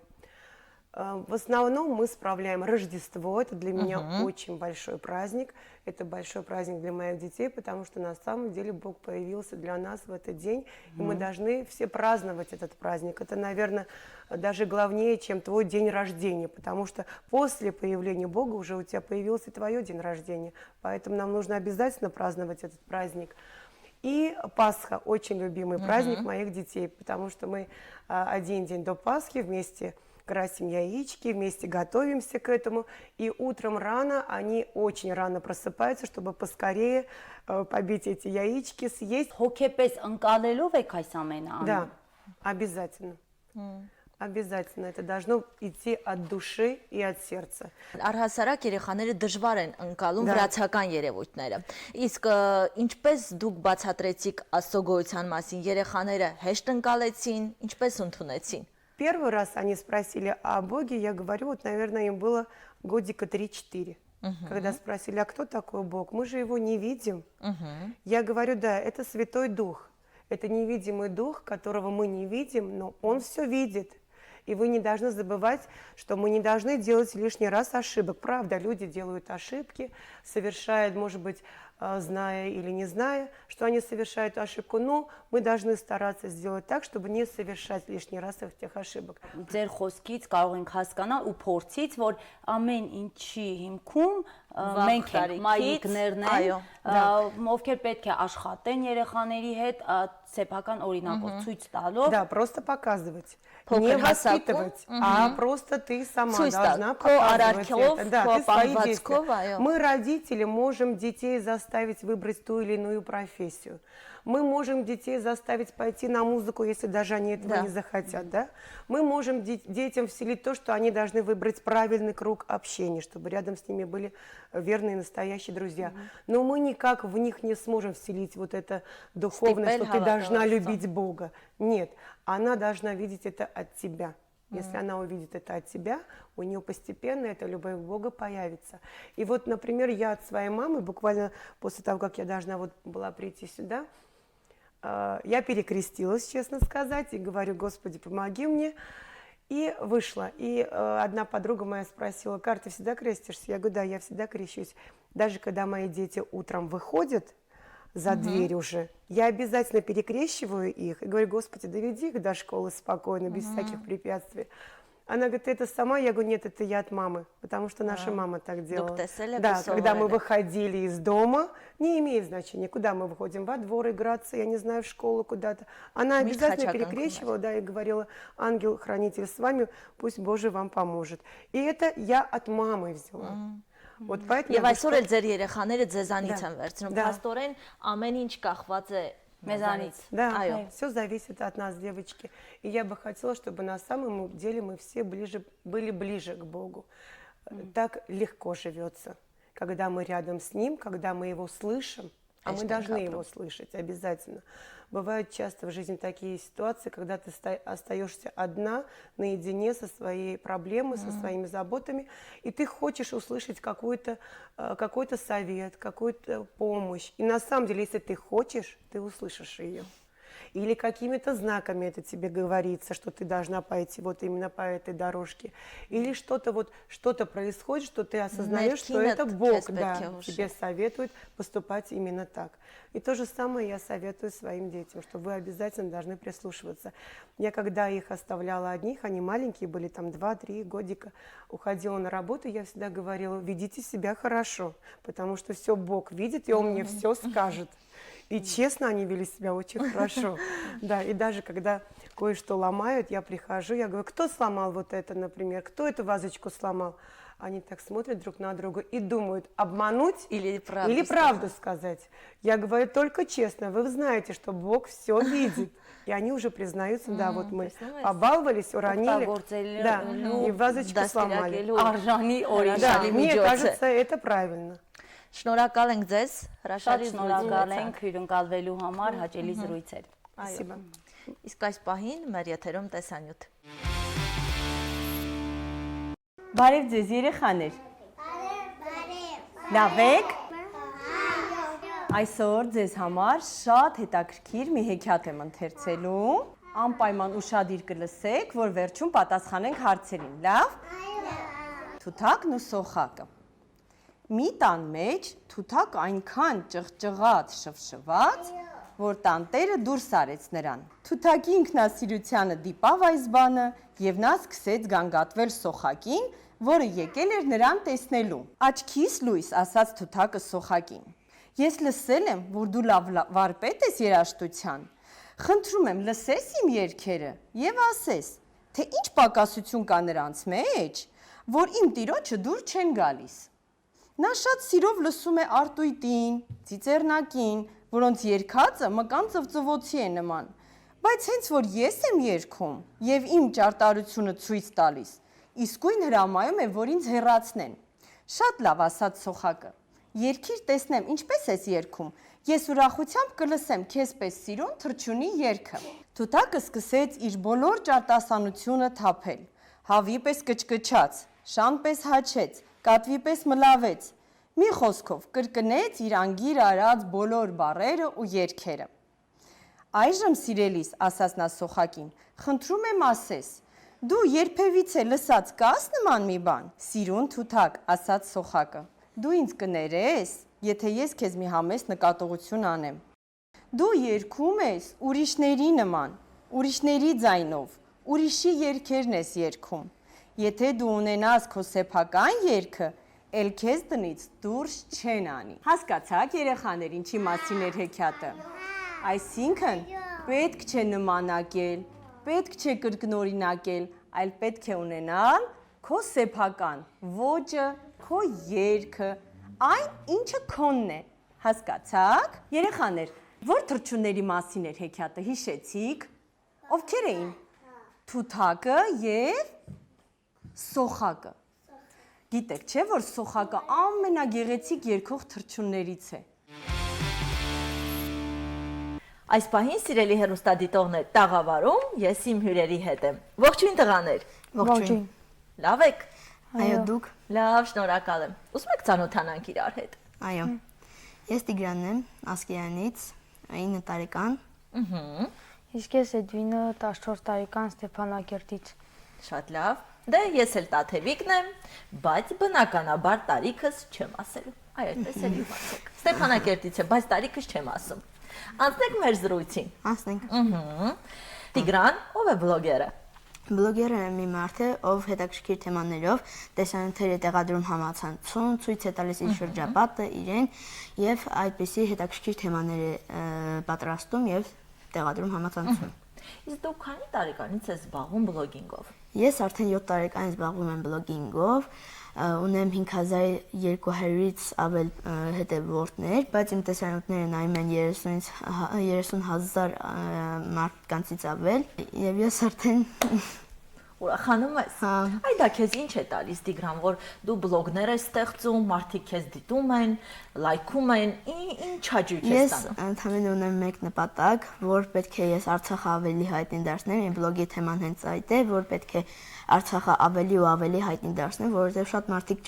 В основном мы справляем Рождество, это для меня очень большой праздник, это большой праздник для моих детей, потому что на самом деле Бог появился для нас в этот день, и мы должны все праздновать этот праздник. Это, наверное, даже главнее, чем твой день рождения, потому что после появления Бога уже у тебя появился твой день рождения, поэтому нам нужно обязательно праздновать этот праздник. И Пасха, очень любимый праздник моих детей, потому что мы один день до Пасхи вместе красим яички, вместе готовимся к этому. И утром рано, они очень рано просыпаются, чтобы поскорее побить эти яички, съесть. Հոգեպես ընկալելով եք այս ամենը անում։ Да, обязательно. Обязательно. Это должно идти от души и от сердца. Առհասարակ երեխաները դժվար են ընկալում Դա։ վրացական երևույթները։ Իսկ ինչպես դուք բացատրեցիք Աստծո գոյության մասին, երեխաները հեշտ ընկալեցին, ինչպես ընդունեցին։ Первый раз они спросили о Боге, я говорю, вот, наверное, им было годика 3-4. Когда спросили, а кто такой Бог? Мы же его не видим. Я говорю, да, это Святой Дух. Это невидимый Дух, которого мы не видим, но Он все видит. И вы не должны забывать, что мы не должны делать лишний раз ошибок. Правда, люди делают ошибки, совершают, может быть, зная или не зная, что они совершают ошибку, но мы должны стараться сделать так, чтобы не совершать лишний раз этих ошибок. Ձեր խոսքից կարող ենք հասկանալ ու փորձից, որ ամեն ինչի հիմքում մենք ենք մայրիկներն են, ովքեր պետք է աշխատեն երեխաների հետ սեփական օրինակով ցույց տալով։ Да, просто показывать. Փոքր Не հասակում, воспитывать, а просто ты сама Ցույց տալ, должна քո показывать արարքով, это. Да, քո ты свои պահվածքով, действия. այո։ Мы, родители, можем детей заставить выбрать ту или иную профессию. Мы можем детей заставить пойти на музыку, если даже они этого Да. не захотят. Да? Мы можем детям вселить то, что они должны выбрать правильный круг общения, чтобы рядом с ними были верные настоящие друзья. Но мы никак в них не сможем вселить вот это духовное, Степель что ты должна Галатова. любить Бога. Нет, она должна видеть это от тебя. Если она увидит это от тебя, у нее постепенно эта любовь к Богу появится. И вот, например, я от своей мамы, буквально после того, как я должна вот была прийти сюда, я перекрестилась, честно сказать, и говорю: Господи, помоги мне. И вышла. И одна подруга моя спросила: Кар, ты всегда крестишься? Я говорю: да, я всегда крещусь. Даже когда мои дети утром выходят за дверь уже, я обязательно перекрещиваю их и говорю: Господи, доведи их до школы спокойно, без всяких препятствий. Она говорит: ты это сама? Я говорю: нет, это я от мамы, потому что наша мама так делала. Да, когда мы выходили из дома, не имеет значения, куда мы выходим, во двор играться, я не знаю, в школу куда-то. Она обязательно перекрещивала, да, и говорила: ангел-хранитель с вами, пусть Боже вам поможет. И это я от мамы взяла. Вот поэтому Եվ այսօր էլ ձեր երեխաները ձեզանից են վերցնում, փաստորեն ամեն ինչ կախված է մեզանից։ Да, все зависит от нас, девочки. И я бы хотела, чтобы на самом деле мы все были ближе к Богу. Так легко живется, когда мы рядом с Ним, когда мы Его слышим, а мы должны Его слышать обязательно. Бывают часто в жизни такие ситуации, когда ты остаешься одна, наедине со своей проблемой, со своими заботами, и ты хочешь услышать какой-то совет, какую-то помощь. И на самом деле, если ты хочешь, ты услышишь ее. Или какими-то знаками это тебе говорится, что ты должна пойти вот именно по этой дорожке. Или что-то происходит, что ты осознаешь, что это Бог, да, тебе советует поступать именно так. И то же самое я советую своим детям, что вы обязательно должны прислушиваться. Я когда их оставляла одних, они маленькие были, там 2-3 годика, уходила на работу, я всегда говорила: ведите себя хорошо, потому что все Бог видит, и Он мне все скажет. И честно, они вели себя очень хорошо. Да, и даже когда кое-что ломают, я прихожу, я говорю: кто сломал вот это, например, кто эту вазочку сломал? Они так смотрят друг на друга и думают: обмануть или правду сказать. Я говорю: только честно, вы знаете, что Бог все видит. И они уже признаются: да, вот мы побаловались, уронили, да, и вазочку сломали. Да, мне кажется, это правильно. Շնորհակալ ենք ձեզ, հրաշալի շնորհակալ ենք հյուրընկալվելու համար, հաճելի զրույց էր։ Спасибо. Իսկ այս պահին մեր եթերում տեսանյութ։ Բարև ձեզ երեխաներ։ Լավ եք։ Այսօր ձեզ համար շատ հետաքրքիր մի հեքիաթ եմ ընթերցելու։ Անպայման ուշադիր կլսեք, որ վերջում պատասխանենք հարցերին։ Լավ։ Թութակն ու սոխակը։ Մի տան մեջ թութակ այնքան ճղճղաց, շվշված, որ տանտերը դուրս արեց նրան։ Թութակի ինքնասիրությանը դիպավ այս բանը եւ նա սկսեց գանգատվել սոխակին, որը եկել էր նրան տեսնելու։ Աչքիս լույս, ասաց թութակը սոխակին։ Ես լսել եմ, որ դու լավ վարպետ ես երաժշտության։ Խնդրում եմ, լսես իմ երգերը եւ ասես, թե ինչ պակասություն կա նրանց մեջ, որ իմ տիրոջը դուր չեն գալիս։ Նա շատ սիրով լսում է արտույտին, ծիծեռնակին, որոնց երգածը մկան ծվծվոցի է նման, բայց հենց որ ես եմ երգում եւ իմ ճարտարությունը ցույց տալիս, իսկույն հրամայում է, որ ինձ հեռացնեն։ Շատ լավ, ասաց սոխակը։ Երգիր տեսնեմ, ինչպես ես երգում։ Ես ուրախությամբ կլսեմ քեզ պես սիրուն թռչունի երգը։ Թութակը սկսեց իր բոլոր ճարտասանությունը թափել։ Հավի պես կչկչաց, շան պես հաչեց, կատվի պես մլավեց, մի խոսքով կրկնեց իր անգիր արած բոլոր բառերը ու երգերը։ Այժմ սիրելիս, ասաց նա սոխակին, խնդրում եմ ասես, դու երբևիցե լսած կաս նման մի բան։ Սիրուն թութակ, ասաց սոխակը, դու ինձ կներես, եթե ես քեզ մի համեստ նկատողություն անեմ։ Դու երգում ես ուրիշների նման, ուրիշների ձայնով, ուրիշի երգերն ես երգում։ Եթե դու ունենաս քո սեփական երգը, էլ քեզ տնից դուրս չեն անի։ Հասկացաք երեխաներ, ինչի մասին էր հեքիաթը։ Այսինքն պետք չէ նմանակել, պետք չէ կրկնօրինակել, այլ պետք է ունենալ քո սեփական ոճը, քո երգը, այն ինչը քոնն է։ Հասկացաք։ Երեխաներ, որ թռչունների մասին էր հեքիաթը, հիշեցիք։ Ովքեր էին։ Թութակը եւ սոխակը։ Գիտեք, չէ՞ որ սոխակը ամենագեղեցիկ երգող թռչուններից է։ Այս պահին սիրելի հեռուստադիտողներ, տաղավարում ես իմ հյուրերի հետ եմ։ Ողջույն տղաներ։ Ողջույն։ Լավ եք։ Այո, դուք։ Լավ, շնորհակալ եմ։ Ուզում եք ծանոթանանք իրար հետ։ Այո։ Ես Տիգրանն եմ, Ասկերանից, 9 տարեկան։ Իսկ ես Էդվինը 14 տարեկան Ստեփանակերտից։ Շատ լավ։ Դե ես էլ Տաթևիկն եմ, բայց բնականաբար տարիքս չեմ ասելու։ Այ այդպես էլ իմացեք։ Ստեփանակերտից եմ, բայց տարիքս չեմ ասում։ Անցնենք մեր զրույցին։ Անցնենք։ Տիգրան, ով է բլոգերը։ Բլոգերը մի մարդ է, ով հետաքրքիր թեմաներով տեսանյութեր է տեղադրում համացանցում, ցույց է տալիս իր շրջապատը, իրեն եւ այդպիսի հետաքրքիր թեմաներ է պատրաստում եւ տեղադրում համացանցում։ Իսկ դու քանի տարեկանից ես զբաղվում բլոգինգով։ Ես արդեն 7 տարեկան զբաղվում եմ բլոգինգով, ունեմ 5200-ից ավել հետևորդներ, բայց իմ տեսանյութները նայում են 30,000 մարդկանցից ավել եւ ես արդեն Ուրախանում ես։ Այ դա քեզ ինչ է տալիս Տիգրան, որ դու բլոգներ ես ստեղծում, մարդիկ քեզ դիտում են, լայքում են, ինչ հաճույք ես Ես ստանում։ ընդհանրապես ունեմ մեկ նպատակ, որ պետք է ես Արցախը ավելի հայտնի դարձնեմ, իմ բլոգի թեման հենց այդ է, որ պետք է Արցախը ավելի ու ավելի հայտնի դարձնեմ, որովհետև շատ մարդիկ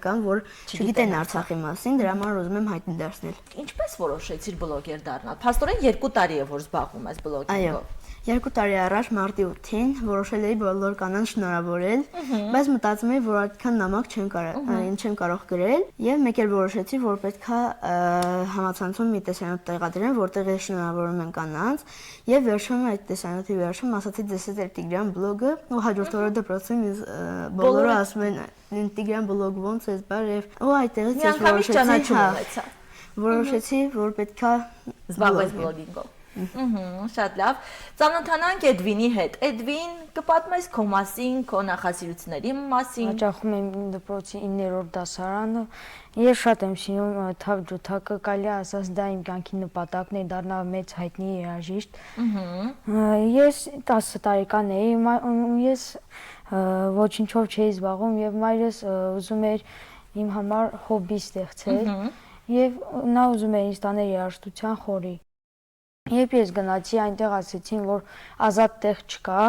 կան, որ չգիտեն Արցախի մասին, դրա համար ուզում եմ հայտնի դարձնել։ Ինչպես որոշեցիր բլոգեր դառնալ։ Փաստորեն 2 տարի է որ զբաղվում ես բլոգինգով։ 2 տարի առաջ մարտի 8-ին որոշել էի բոլոր կանանց շնորհավորել, բայց մտածում էի, որ այդքան նամակ չեմ կարող գրել, եւ մեկ էլ որոշեցի, որ պետքա համացանցում մի տեսանյութ տեղադրեմ, որտեղ ես շնորհավորում եմ կանանց, եւ վերջում այդ տեսանյութի վերջում ասացի դες է Տիգրան բլոգը, ու հաջորդ օրը դպրոցում բոլորը ասում են Տիգրան բլոգ ոնց է, բարև, ու այդտեղից ես որոշեցի, որ պետքա զբաղվես բլոգինգով։ Շատ լավ։ Ծանոթանանք Էդվինի հետ։ Էդվին, կպատմես քո մասին, քո նախասիրությունների մասին։ Հաճախում եմ դպրոցի 9-րդ դասարանը։ Ես շատ եմ սիրում թավ ջութակը, կարելի ասած դա իմ կյանքի նպատակն է դառնալ մեծ հայտնի երաժիշտ։ Ես 10 տարեկան էի, ես ոչինչով չէի զբաղվում եւ մայրս ուզում էր իմ համար հոբբի ստեղծել եւ նա ուզում էր ինձ տանել երաժշտության խորի։ Երբ ես գնացի, այնտեղ ասեցին, որ ազատ տեղ չկա,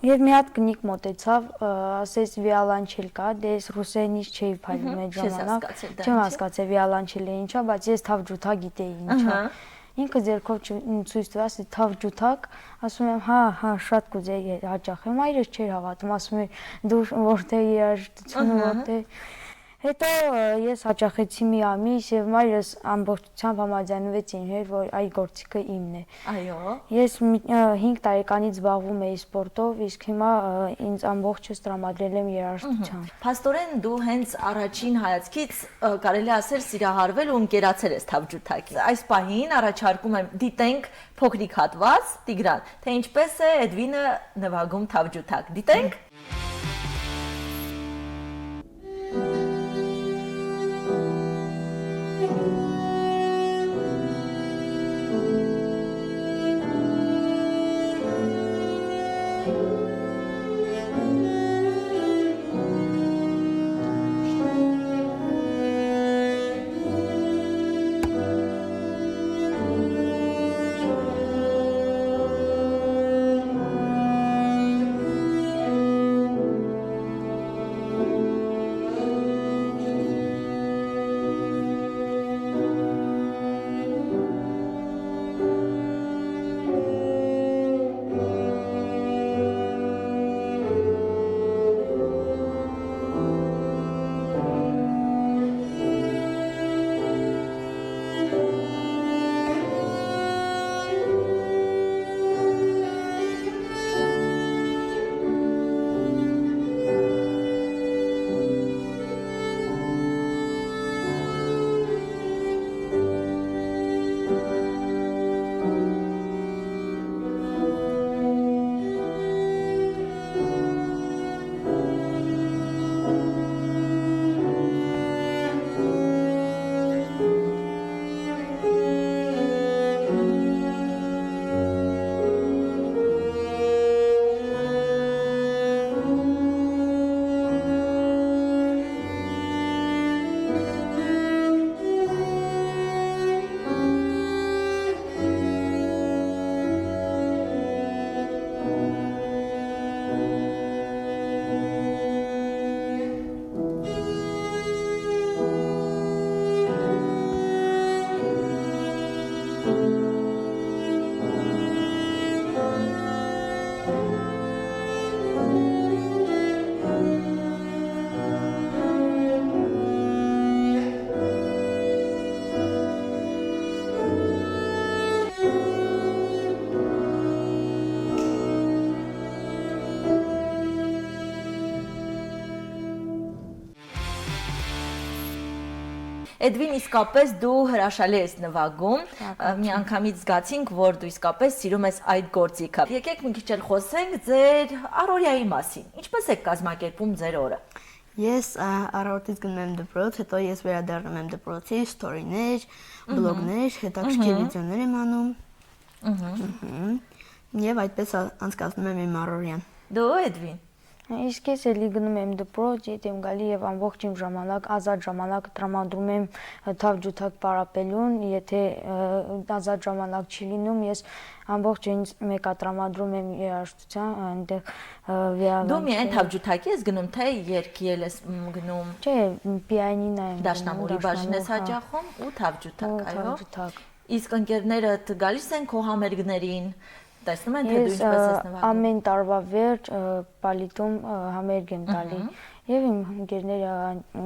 եւ մի հատ կնիկ մոտեցավ, ասեց վիոլանչել կա, դե ես ռուսերենից չէի փայլում այդ ժամանակ, չեմ հասկացել վիոլանչելը ինչա, բայց ես թավ ջութա գիտեի ինչա։ Ինքը ձեռքով ցույց տվեց թավ ջութակ, ասում եմ, հա, շատ կուզեի հաճախել, մայրս չէր հավատում, ասում էր դու որտե երաժշտությունը որտե։ Հետո ես հաճախեցի մի ամիս եւ մայրս ամբողջությամբ համաձայնվեց ինձ հետ, որ այ գործիքը իմն է։ Այո։ Ես 5 տարեկանից զբաղվում էի սպորտով, իսկ հիմա ինձ ամբողջս տրամադրել եմ երաժշտության։ Փաստորեն դու հենց առաջին հայացքից կարելի ասել սիրահարվել ու ընկերացել ես թավջութակին։ Այս պահին առաջարկում եմ դիտենք փոքրիկ հատված, Տիգրան, թե ինչպես է Էդվինը նվագում թավջութակ։ Դիտենք։ Էդվին, իսկապես դու հրաշալի ես նվագում, մի անգամից զգացինք, որ դու իսկապես սիրում ես այդ գործիքը։ Եկեք մի քիչ էլ խոսենք ձեր առօրյայի մասին։ Ինչպես եք կազմակերպում ձեր օրը։ Ես առավոտից գնում եմ դպրոց, հետո ես վերադառնում եմ դպրոցի, ստորիներ, բլոգներ, հետաքրքիր վիդեոներ եմ անում։ Եվ այդպես անցկացնում եմ իմ առօրյան։ Դու Էդվին։ Իսկ ես էլի գնում եմ դպրոց, ետ եմ գալի եւ ամբողջ իմ ժամանակ, ազատ ժամանակ տրամադրում եմ թավջութակ պարապելուն, եթե ազատ ժամանակ չի լինում, ես ամբողջ ինձ մեկա տրամադրում եմ երաժշտության, այնտեղ վերալանք։ Դու միայն թավջութակի ես գնում, թե երգել ես գնում։ Չէ, պիանինա եմ։ Դաշնամուրի բաժին ես հաճախում ու թավջութակ, այո։ Թավջութակ։ Իսկ ընկերներդ գալիս են քո համերգներին։ Տեսնում են, թե դու ինչպես ես նվագում։ Ամեն տարվա վերջ պալիտում համերգ եմ տալի եւ իմ ընկերները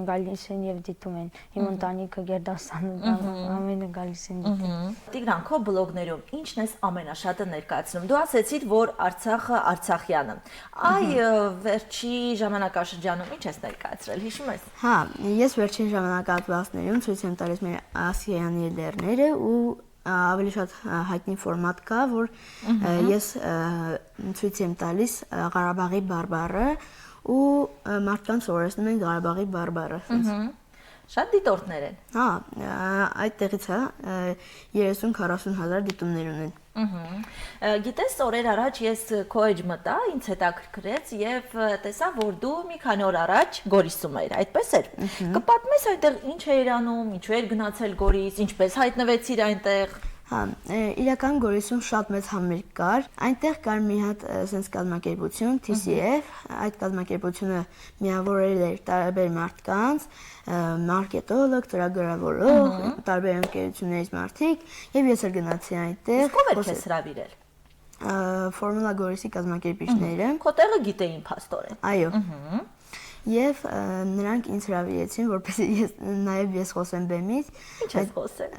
գալիս են եւ դիտում են։ Իմ ընտանիքը Գերդաստանը ամենը գալիս են դիտել։ Տիգրան, քո բլոգներում ինչն ես ամենաշատը ներկայացնում։ Դու ասացիր, որ Արցախը Արցախյանը։ Այ վերջի ժամանակաշրջանում ինչ ես ներկայացրել, հիշում ես։ Հա, ես վերջին ժամանակահատվածներում ցույց եմ տալիս մեր ասիայանի լեռները ու ավելի շատ հայտնի ֆորմատ կա, որ ես ցույց եմ տալիս Ղարաբաղի բարբառը ու մարդկանց սովորեցնում են Ղարաբաղի բարբառը։ Շատ դիտորդներ են։ Հա, այդտեղից է 30-40 հազար դիտումներ ունեն։ Գիտես, օրեր առաջ ես քո էջ մտա, ինձ հետաքրքրեց եւ տեսա, որ դու մի քանի օր առաջ Գորիսում էիր, այդպես էր։ Կպատմես այնտեղ ինչ էիր անում, ինչու էր գնացել Գորիս, ինչպես հայտնվեցիր այնտեղ։ Հա, իրական Գորիսում շատ մեծ համերգ կար։ Այնտեղ կար մի հատ sense կազմակերպություն TCF, այդ կազմակերպությունը միավորել էր տարբեր մարդկանց, մարքետոլոգ, ծրագրավորող, տարբեր ընկերություններից մարդիկ, եւ ես էլ գնացի այնտեղ։ Ո՞վ էր քեզ հրավիրել։ Ֆորմուլա Գորիսի կազմակերպիչները։ Քո տեղը գիտեին փաստորեն։ Այո։ Եվ նրանք ինձ հրավիրեցին, որպեսզի ես խոսեմ բեմից։ Ինչ ես խոսել։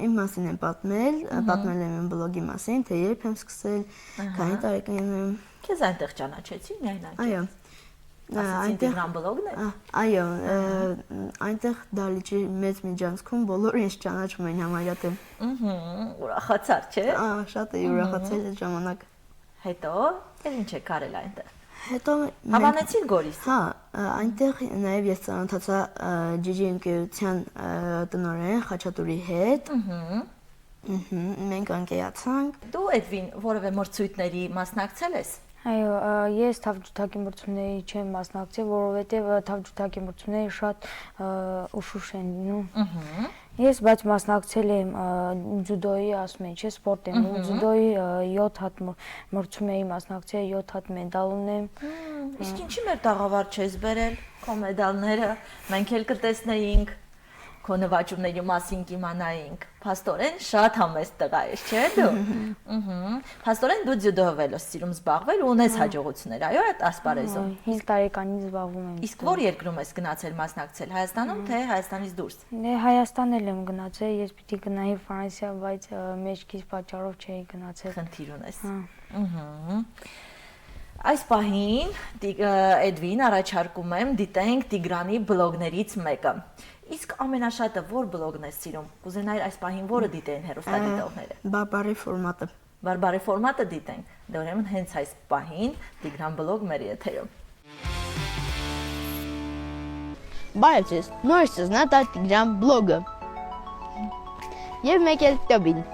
Իմ մասին եմ պատմել եմ իմ բլոգի մասին, թե երբ եմ սկսել, քանի տարեկան եմ։ Քեզ այնտեղ ճանաչեցին միայն այնտեղ։ Այո։ Այնտեղ բլոգն է։ Այո, այնտեղ դալիճի մեծ միջանցքում բոլորը ինձ ճանաչում են համարյա թե։ Ուրախացար, չէ։ Շատ էի ուրախացել այդ ժամանակ։ Հետո ինչ է կարել այնտեղ։ Հետո Հավանեցիր Գորիս։ Հա, այնտեղ նաև ես ծանոթացա Ջիջի ընկերության տնօրեն Խաչատուրի հետ։ Մենք անկեացանք։ Դու Էդվին որևէ մրցույթների մասնակցել ես։ Այո, ես թավջութակի մրցումների չեմ մասնակցել, որովհետև թավջութակի մրցումները շատ ուշուշ են լինում։ Ես բայց մասնակցել եմ ձյուդոյի, ասում եմ, չէ, սպորտ եմ, ձյուդոյի 7 հատ մրցում էի մասնակցել, 7 հատ մեդալ ունեմ։ Իսկ ինչի մեր տաղավար չես բերել քո մեդալները, մենք էլ կտեսնեինք, քո նվաճումների մասին կիմանայինք։ Փաստորեն շատ համեստ տղա ես, չէ՞ դու։ Փաստորեն դու ձյուդոյով ես սիրում զբաղվել ու ունես հաջողություններ, այո, այդ ասպարեզում։ 5 տարեկանից զբաղվում եմ։ Իսկ որ երկրում ես գնացել մասնակցել, Հայաստանում թե Հայաստանից դուրս։ Հայաստան էլ եմ գնացել, ես պիտի գնայի Ֆրանսիա, բայց մեջքից պատճառով չէի գնացել։ Խնդիր ունես։ Այս պահին Էդվին առաջարկում եմ դիտենք Տիգրանի բլոգներից մեկը։ Իսկ ամենաշատը որ բլոգն ես սիրում։ Կուզենայի այս պահին որը դիտեն հեռուստադիտողները։ Բարբարի ֆորմատը։ Բարբարի ֆորմատը դիտենք։ Դե ուրեմն հենց այս պահին Տիգրան բլոգ մեր եթերում։ Բարև ձեզ, նորից զնատա Տիգրան բլոգը։ Եվ մեկ էլ տոբին։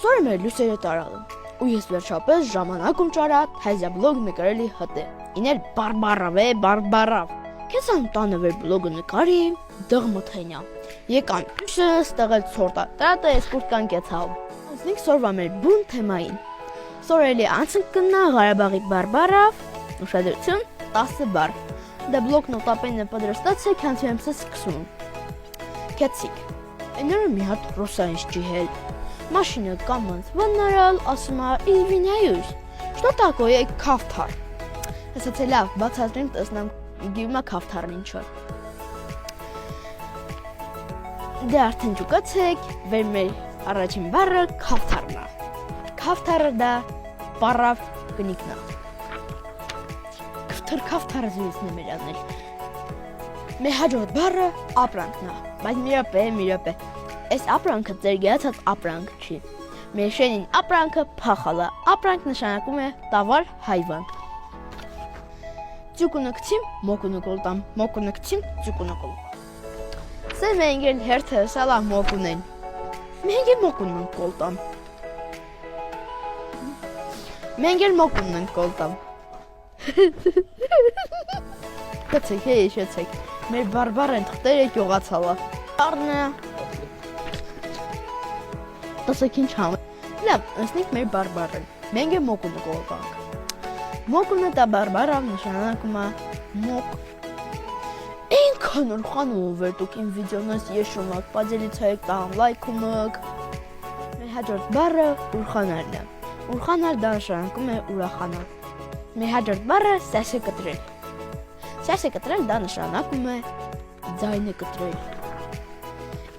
Ստորը մեր լույսերը տարալը, ու ես վերջապես ժամանակում ճարա հայզյա բլոգ նկարելի հտե, իներ բարբարավ է, բարբարավ, կեզ անտանը վեր բլոգը նկարի, դղ մթենյա, եկան, ուշը ստեղել ծորտա, տրատը ես կուրտկան կեցավ, անցնիկ սորվա մեր բուն թեմային, սորելի անցնք կնա Ղարաբաղի բարբարավ, ուշադրություն 10 բար, դա բլոգն օտապենը պադրստացը քանցու եմ սկսում, կեցիկ, էները մի հատ ռուսայինչ ջիհել, Машина կամանց վնարալ, ասում է, իվինայուս, что такое կավթար։ Ասացե լավ, բացատրեմ տեսնամ, գիվմա կավթարն ինչ է։ Դե արդեն ճուկացեք, վեր մեր առաջին բառը կավթարն է։ Կավթարը դա բառավ կնիկն է։ թրքավ թարազրույցն է մեր անել։ Մեր հաջորդ բառը ապրանքն է, բայց մի րոպե։ Այս ապրանքը ձեր գերացած ապրանք չի։ Մեր շենին ապրանքը փախալ է։ Ապրանք նշանակում է տավար հայվան։ Ծուկունկցիմ մոկունկոլտամ, մոկունկցիմ ծուկունկոլ։ Սա մենք էլ հերթը սալա մոկունեն։ Մենք էլ մոկունկոլտամ։ Մենք էլ մոկունկոլտամ։ Կացեք, հեշեցեք։ Մեր բարբարեն թղթերը գյուղացալա։ Առնա։ Տասեք ինչ համ։ Լավ, ըսնիկ մեր բարբարեն։ Մենք էլ մոկունկոլտանք։ Մոկունը դա բարբարավ նշանակում է մոկ։ Ինքան ուրխանով էր դուք իմ վիդեոնս եշում եք, պազելից հայեք տաղം լայքում եք։ Մեր հաջորդ բառը ուրխանալն է։ Ուրխանալ դա նշանակում է ուրախանալ։ Մեր հաջորդ բառը սասը կտրել։ Սասը կտրել դա նշանակում է ձայնը կտրել։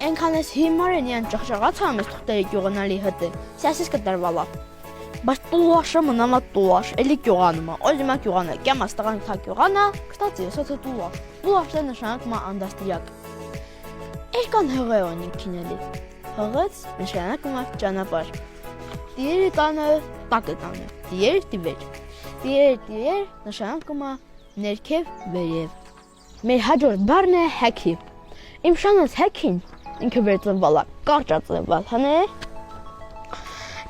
Ենքան ես հիմար են յան ճղճղացա մեզ թղթերի գյուղանալի հտը, սասես կտրվալա։ Բայց տուլաշը մնամա տուլաշ, էլի գյուղանում է, օզիմա գյուղանը, կյամ աստղան կա գյուղանա, կստացի ես հոթը տուլաշ, տուլաշը նշանակում է անդաստիրակ։ Երկան հղե ունին կինելի, հղեց նշանակում է ճանապար, տիերի տանը, տակը տանը, տիեր տիվեր, տիեր նշանակում է ներքև վերև։ Մեր հաջորդ բառն է հեքի, իմ շանած հեքին ինքը վերծնվալ է, կարճածնվալ, հնե։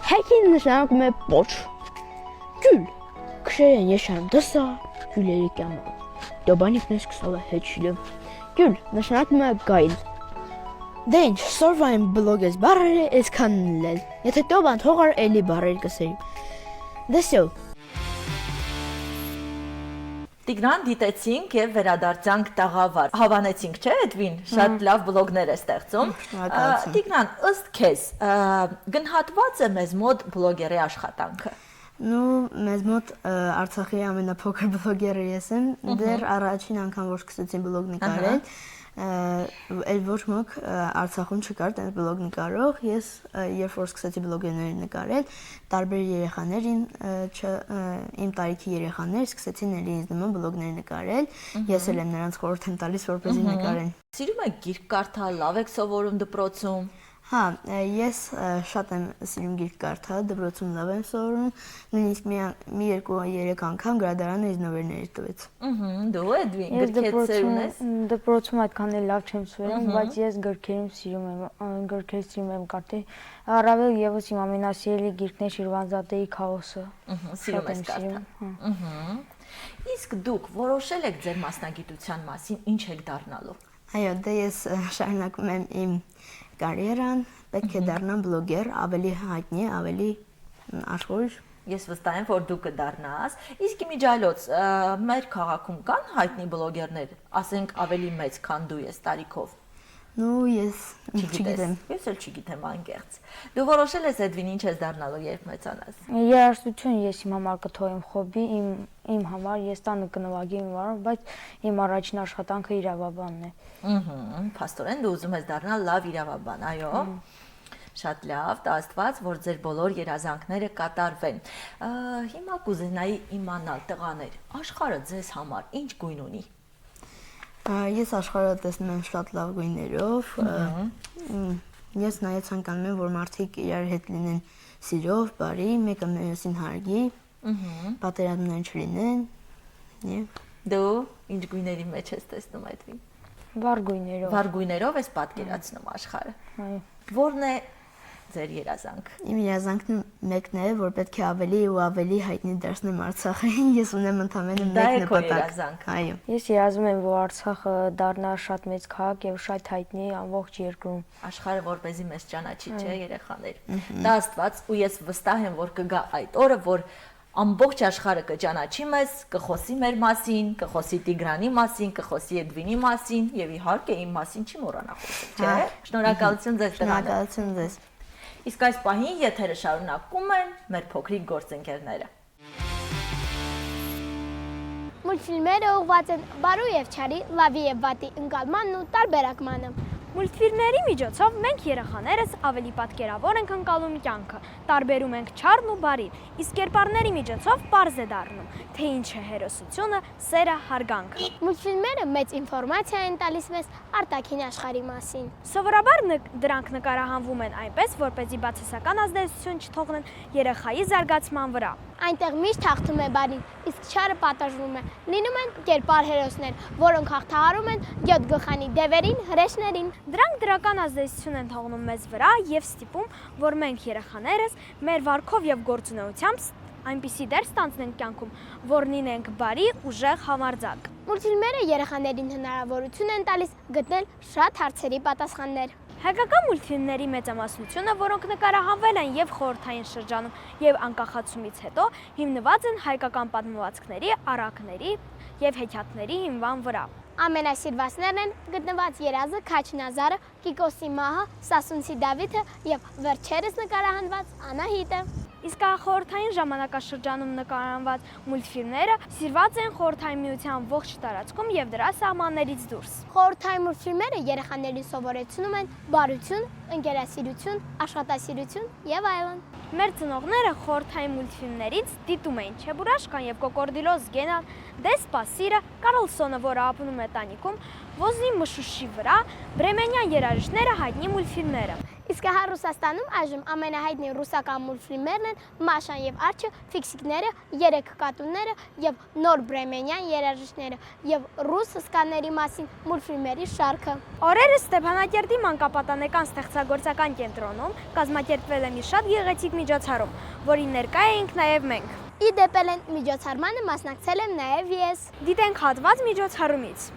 Հեքին նշանակում է պոչ, գյուլ, քշերեն եշան դսա, գյուլերի կյամը, դոբանիքն է սկսալ է հեչիլը, գյուլ նշանակում է գայլ։ Դե ինչ, սորվա եմ բլոգես բարերը ես կանն լել, եթե տոբան թողար էլի բարեր կսերի։ Դեսյո։ Տիգրան դիտեցինք եւ վերադարձանք տաղավար։ Հավանեցինք, չէ՞, Էդվին, շատ լավ բլոգներ է ստեղծում։ Տիգրան, ըստ քեզ, գնահատված է մեզ մոտ բլոգերի աշխատանքը։ Ну, մեզ մոտ Արցախի ամենափոքր բլոգերը ես եմ, դեռ առաջին անգամ որ սկսեցին բլոգ նկարել, էլ ոչ ոք Արցախում չկար տենց բլոգ նկարող, ես երբ որ սկսեցի բլոգերներ նկարել, տարբեր երեխաներ իմ տարիքի երեխաներ սկսեցին էլի ինձ նման բլոգներ նկարել, ես էլ եմ նրանց խորհուրդ եմ տալիս որպեսզի նկարեն։ Սիրում եք գիրք կարդալ, լավ եք սովորում դպրոցում։ Հա, ես շատ եմ սիրում գիրք կարդալ, դպրոցում լավ եմ սովորում, նույնիսկ մի երկու երեք անգամ գրադարանը ինձ նվերներ տվեց։ Դու Էդվին, գրքեր սիրում ես։ Դպրոցում այդքան էլ լավ չեմ սովորում, բայց ես գրքերում սիրում եմ կարդալ։ Առավել եւս իմ ամենասիրելի գիրքն է Շիրվանզադեի Քաոսը։ Սիրում ես կարդալ։ Իսկ դուք որոշել եք ձեր մասնագիտության մասին, ինչ եք դառնալու։ Այո, դե ես շարունակում եմ իմ կարիերան, պետք է դառնամ բլոգեր, ավելի հայտնի, ավելի աշխույժ։ Ես վստահ եմ, որ դու կդառնաս։ Իսկ իմիջիայլոց մեր քաղաքում կան հայտնի բլոգերներ, ասենք ավելի մեծ, քան դու ես տարիքով։ Ну, ես չգիտեմ։ Ես էլ չգիտեմ անկեղծ։ Դու որոշել ես Էդվին ինչ ես դառնալու, երբ մեծանաս։ Երաժշտություն ես իմ համար կթողեմ հոբի, իմ համար ես տանը կնվագեմ իմ համար, բայց իմ առաջին աշխատանքը իրավաբանն է։ Փաստորեն դու ուզում ես դառնալ լավ իրավաբան, այո։ Շատ լավ, տա Աստված, որ ձեր բոլոր երազանքները կատարվեն։ Հիմա կուզենայի իմանալ, տղաներ, աշխարհը ձեզ համար ինչ գույն ունի։ Ես աշխարհը տեսնում եմ շատ լավ գույներով։ Ես նաև ցանկանում եմ, որ մարդիկ իրար հետ լինեն սիրով, բարի, մեկը մյուսին հարգի, պատերազմներ չլինեն։ Դու ինչ գույների մեջ ես տեսնում Էդվին։ Վառ գույներով։ Վառ գույներով ես պատկերացնում աշխարհը։ Այո։ Որն է ձեր երազանք։ Իմ երազանքն մեկն է, որ պետք է ավելի ու ավելի հայտնի դարձնեմ Արցախը։ Ես ունեմ ընդամենը մեկ նպատակ։ Այո։ Ես երազում եմ, որ Արցախը դառնա շատ մեծ քաղաք եւ շատ հայտնի ամբողջ երկրում։ Աշխարհը որպեսզի մեզ ճանաչի, չէ, երեխաներ։ Դա Աստված, ու ես վստահ եմ, որ կգա այդ օրը, որ ամբողջ աշխարհը կճանաչի մեզ, կխոսի մեր մասին, կխոսի Տիգրանի մասին, կխոսի Էդվինի մասին եւ իհարկե իմ մասին չի մոռանա խոսել, չէ։ Շնորհակալություն ձեզ տղաներ։ Շնորհակալություն ձեզ։ Իսկ այս պահին եթերը շարունակում են մեր փոքրիկ գործընկերները։ Մուլտֆիլմերը ուղղված են բարու եւ չարի, լավի եւ վատի ընկալմանն ու տարբերակմանը։ Մուլտֆիլմների միջոցով մենք երեխաներս ավելի պատկերավոր ենք ընկալում կյանքը, տարբերում ենք չարն ու բարին, իսկ կերպարների միջոցով պարզ է դառնում, թե ինչ է հերոսությունը, սերը, հարգանքը։ Մուլտֆիլմերը մեծ ինֆորմացիա են տալիս մեզ արտաքին աշխարհի մասին։ Սովորաբար դրանք նկարահանվում են այնպես, որպեսզի բացասական ազդեցություն չթողնեն երեխայի զարգացման վրա։ Այնտեղ միշտ հաղթում է բարին, իսկ չարը պատժվում է։ Լինում են կերպար հերոսներ, որոնք հաղթահարում են 7 գլխանի դևերին, հրեշներին։ Դրանք դրական ազդեցություն են թողնում մեզ վրա եւ ստիպում, որ մենք երեխաներս մեր վարքով եւ գործունեությամբ այնպիսի դեր ստանձնենք կյանքում, որ լինենք բարի, ուժեղ, համարձակ։ Մուլտֆիլմերը երեխաներին հնարավորություն են տալիս գտնել շատ հարցերի պատասխաններ։ Հայկական մուլտֆիլմների մեծամասնությունը, որոնք նկարահանվել են եւ խորհրդային շրջանում եւ անկախացումից հետո, հիմնված են հայկական պատմվածքների, առակների եւ հեքիաթների հիման վրա։ Ամենասիրվածներն են գտնված Երազը Քաչն Ազարը, Կիկոսի մահը, Սասունցի Դավիթը եւ վերջերս նկարահանված Անահիտը։ Իսկ խորհրդային ժամանակաշրջանում նկարահանված մուլտֆիլմները սիրված են Խորհրդային Միության ողջ տարածքում եւ դրա սահմաններից դուրս։ Խորհրդային մուլտֆիլմերը երեխաներին սովորեցնում են բարություն, ընկերասիրություն, աշխատասիրություն եւ այլն։ Մեր ծնողները խորհրդային մուլտֆիլմներից դիտում էին Չեբուրաշկան եւ Կոկորդիլոս Գենան, Դե Սպասիրը, Կարլսոնը, որը ապրում է տանիքում, Ոզնի Մշուշի վրա, Բրեմենյան երաժիշտները հայտնի մուլտֆիլմները։ Իսկ հա Ռուսաստանում այժմ ամենահայտնի ռուսական մուլտֆիլմերն են Մաշան եւ Արջը, Ֆիքսիկները, Երեք կատուները եւ նոր բրեմենյան երաժիշտները եւ ռուս հսկաների մասին մուլտֆիլմերի շարքը։ Օրերս Ստեփանակերտի մանկապատանեկան ստեղծագործական կենտրոնում կազմակերպվել է մի շատ գեղեցիկ միջոցառում, որին ներկա էինք նաեւ մենք։ Ի դեպ միջոցառմանը մասնակցել եմ նաեւ ես։ Դիտենք հատված միջոցառումից։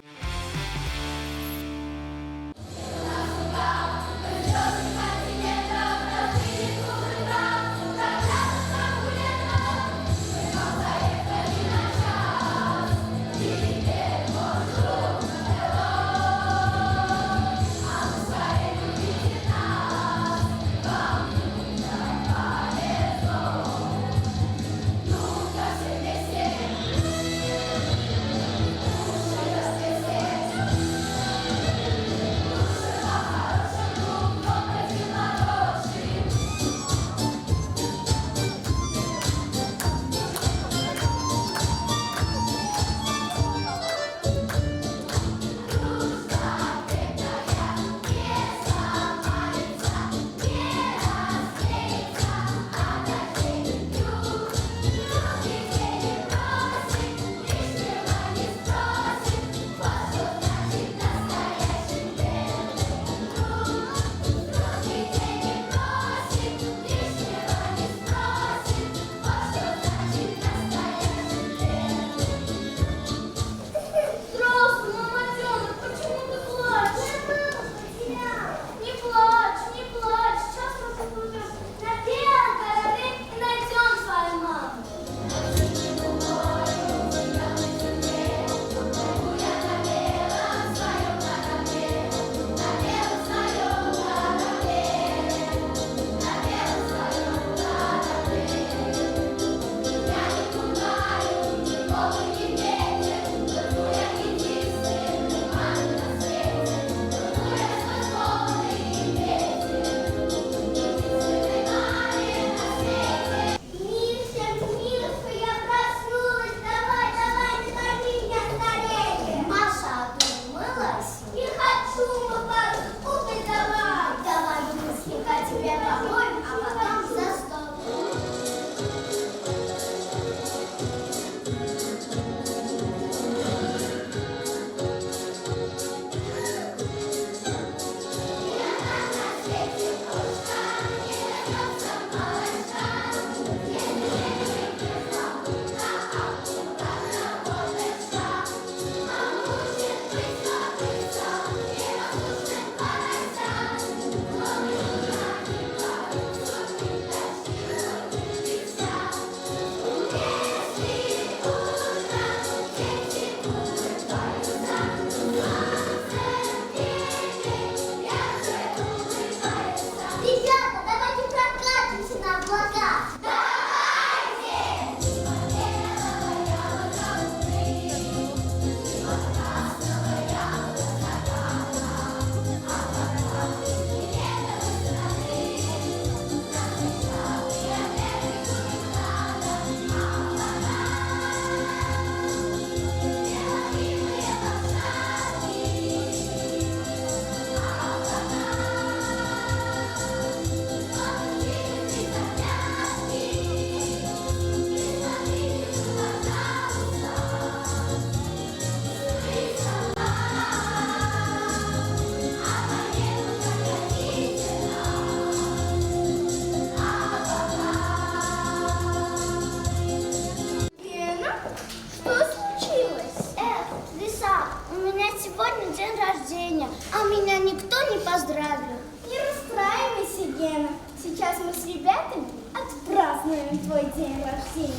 сейчас мы с ребятами отпразднуем твой день рождения.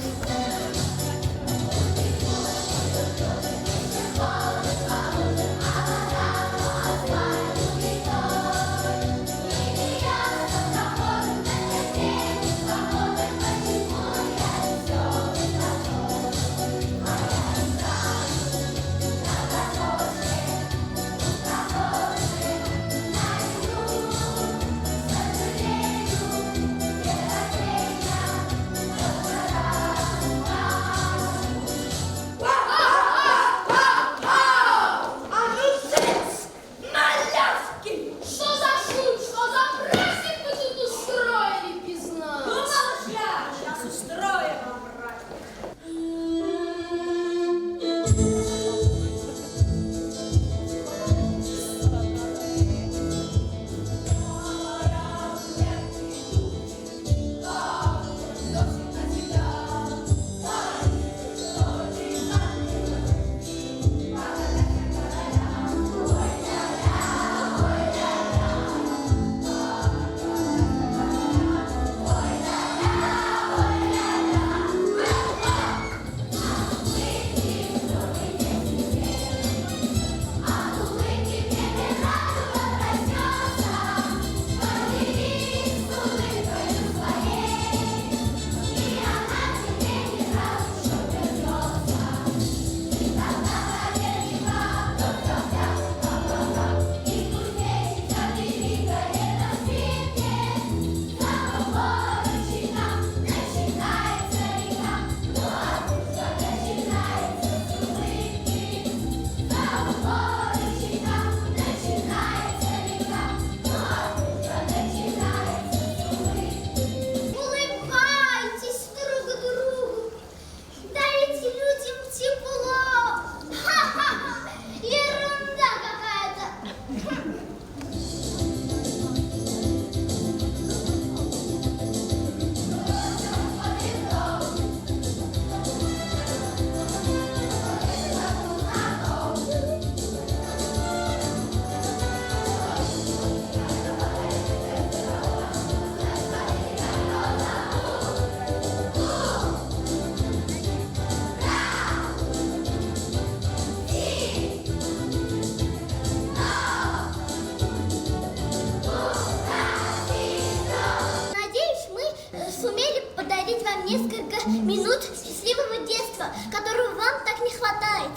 Несколько минут счастливого детства, которого вам так не хватает.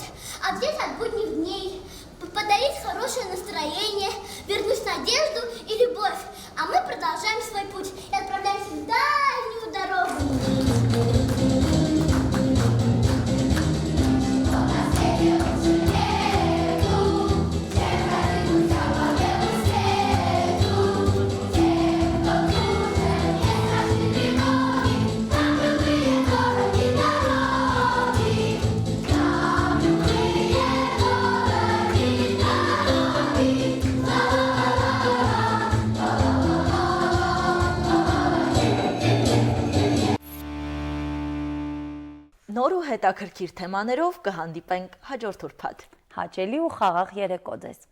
А где-то от будних дней. Подарить хорошее настроение, вернуть надежду и любовь. А мы продолжаем свой путь и отправляемся в дальнюю дорогу. Նոր ու հետաքրքիր թեմաներով կհանդիպենք հաջորդ ուրբաթ։ Հաճելի ու խաղաղ երեկո ձեզ։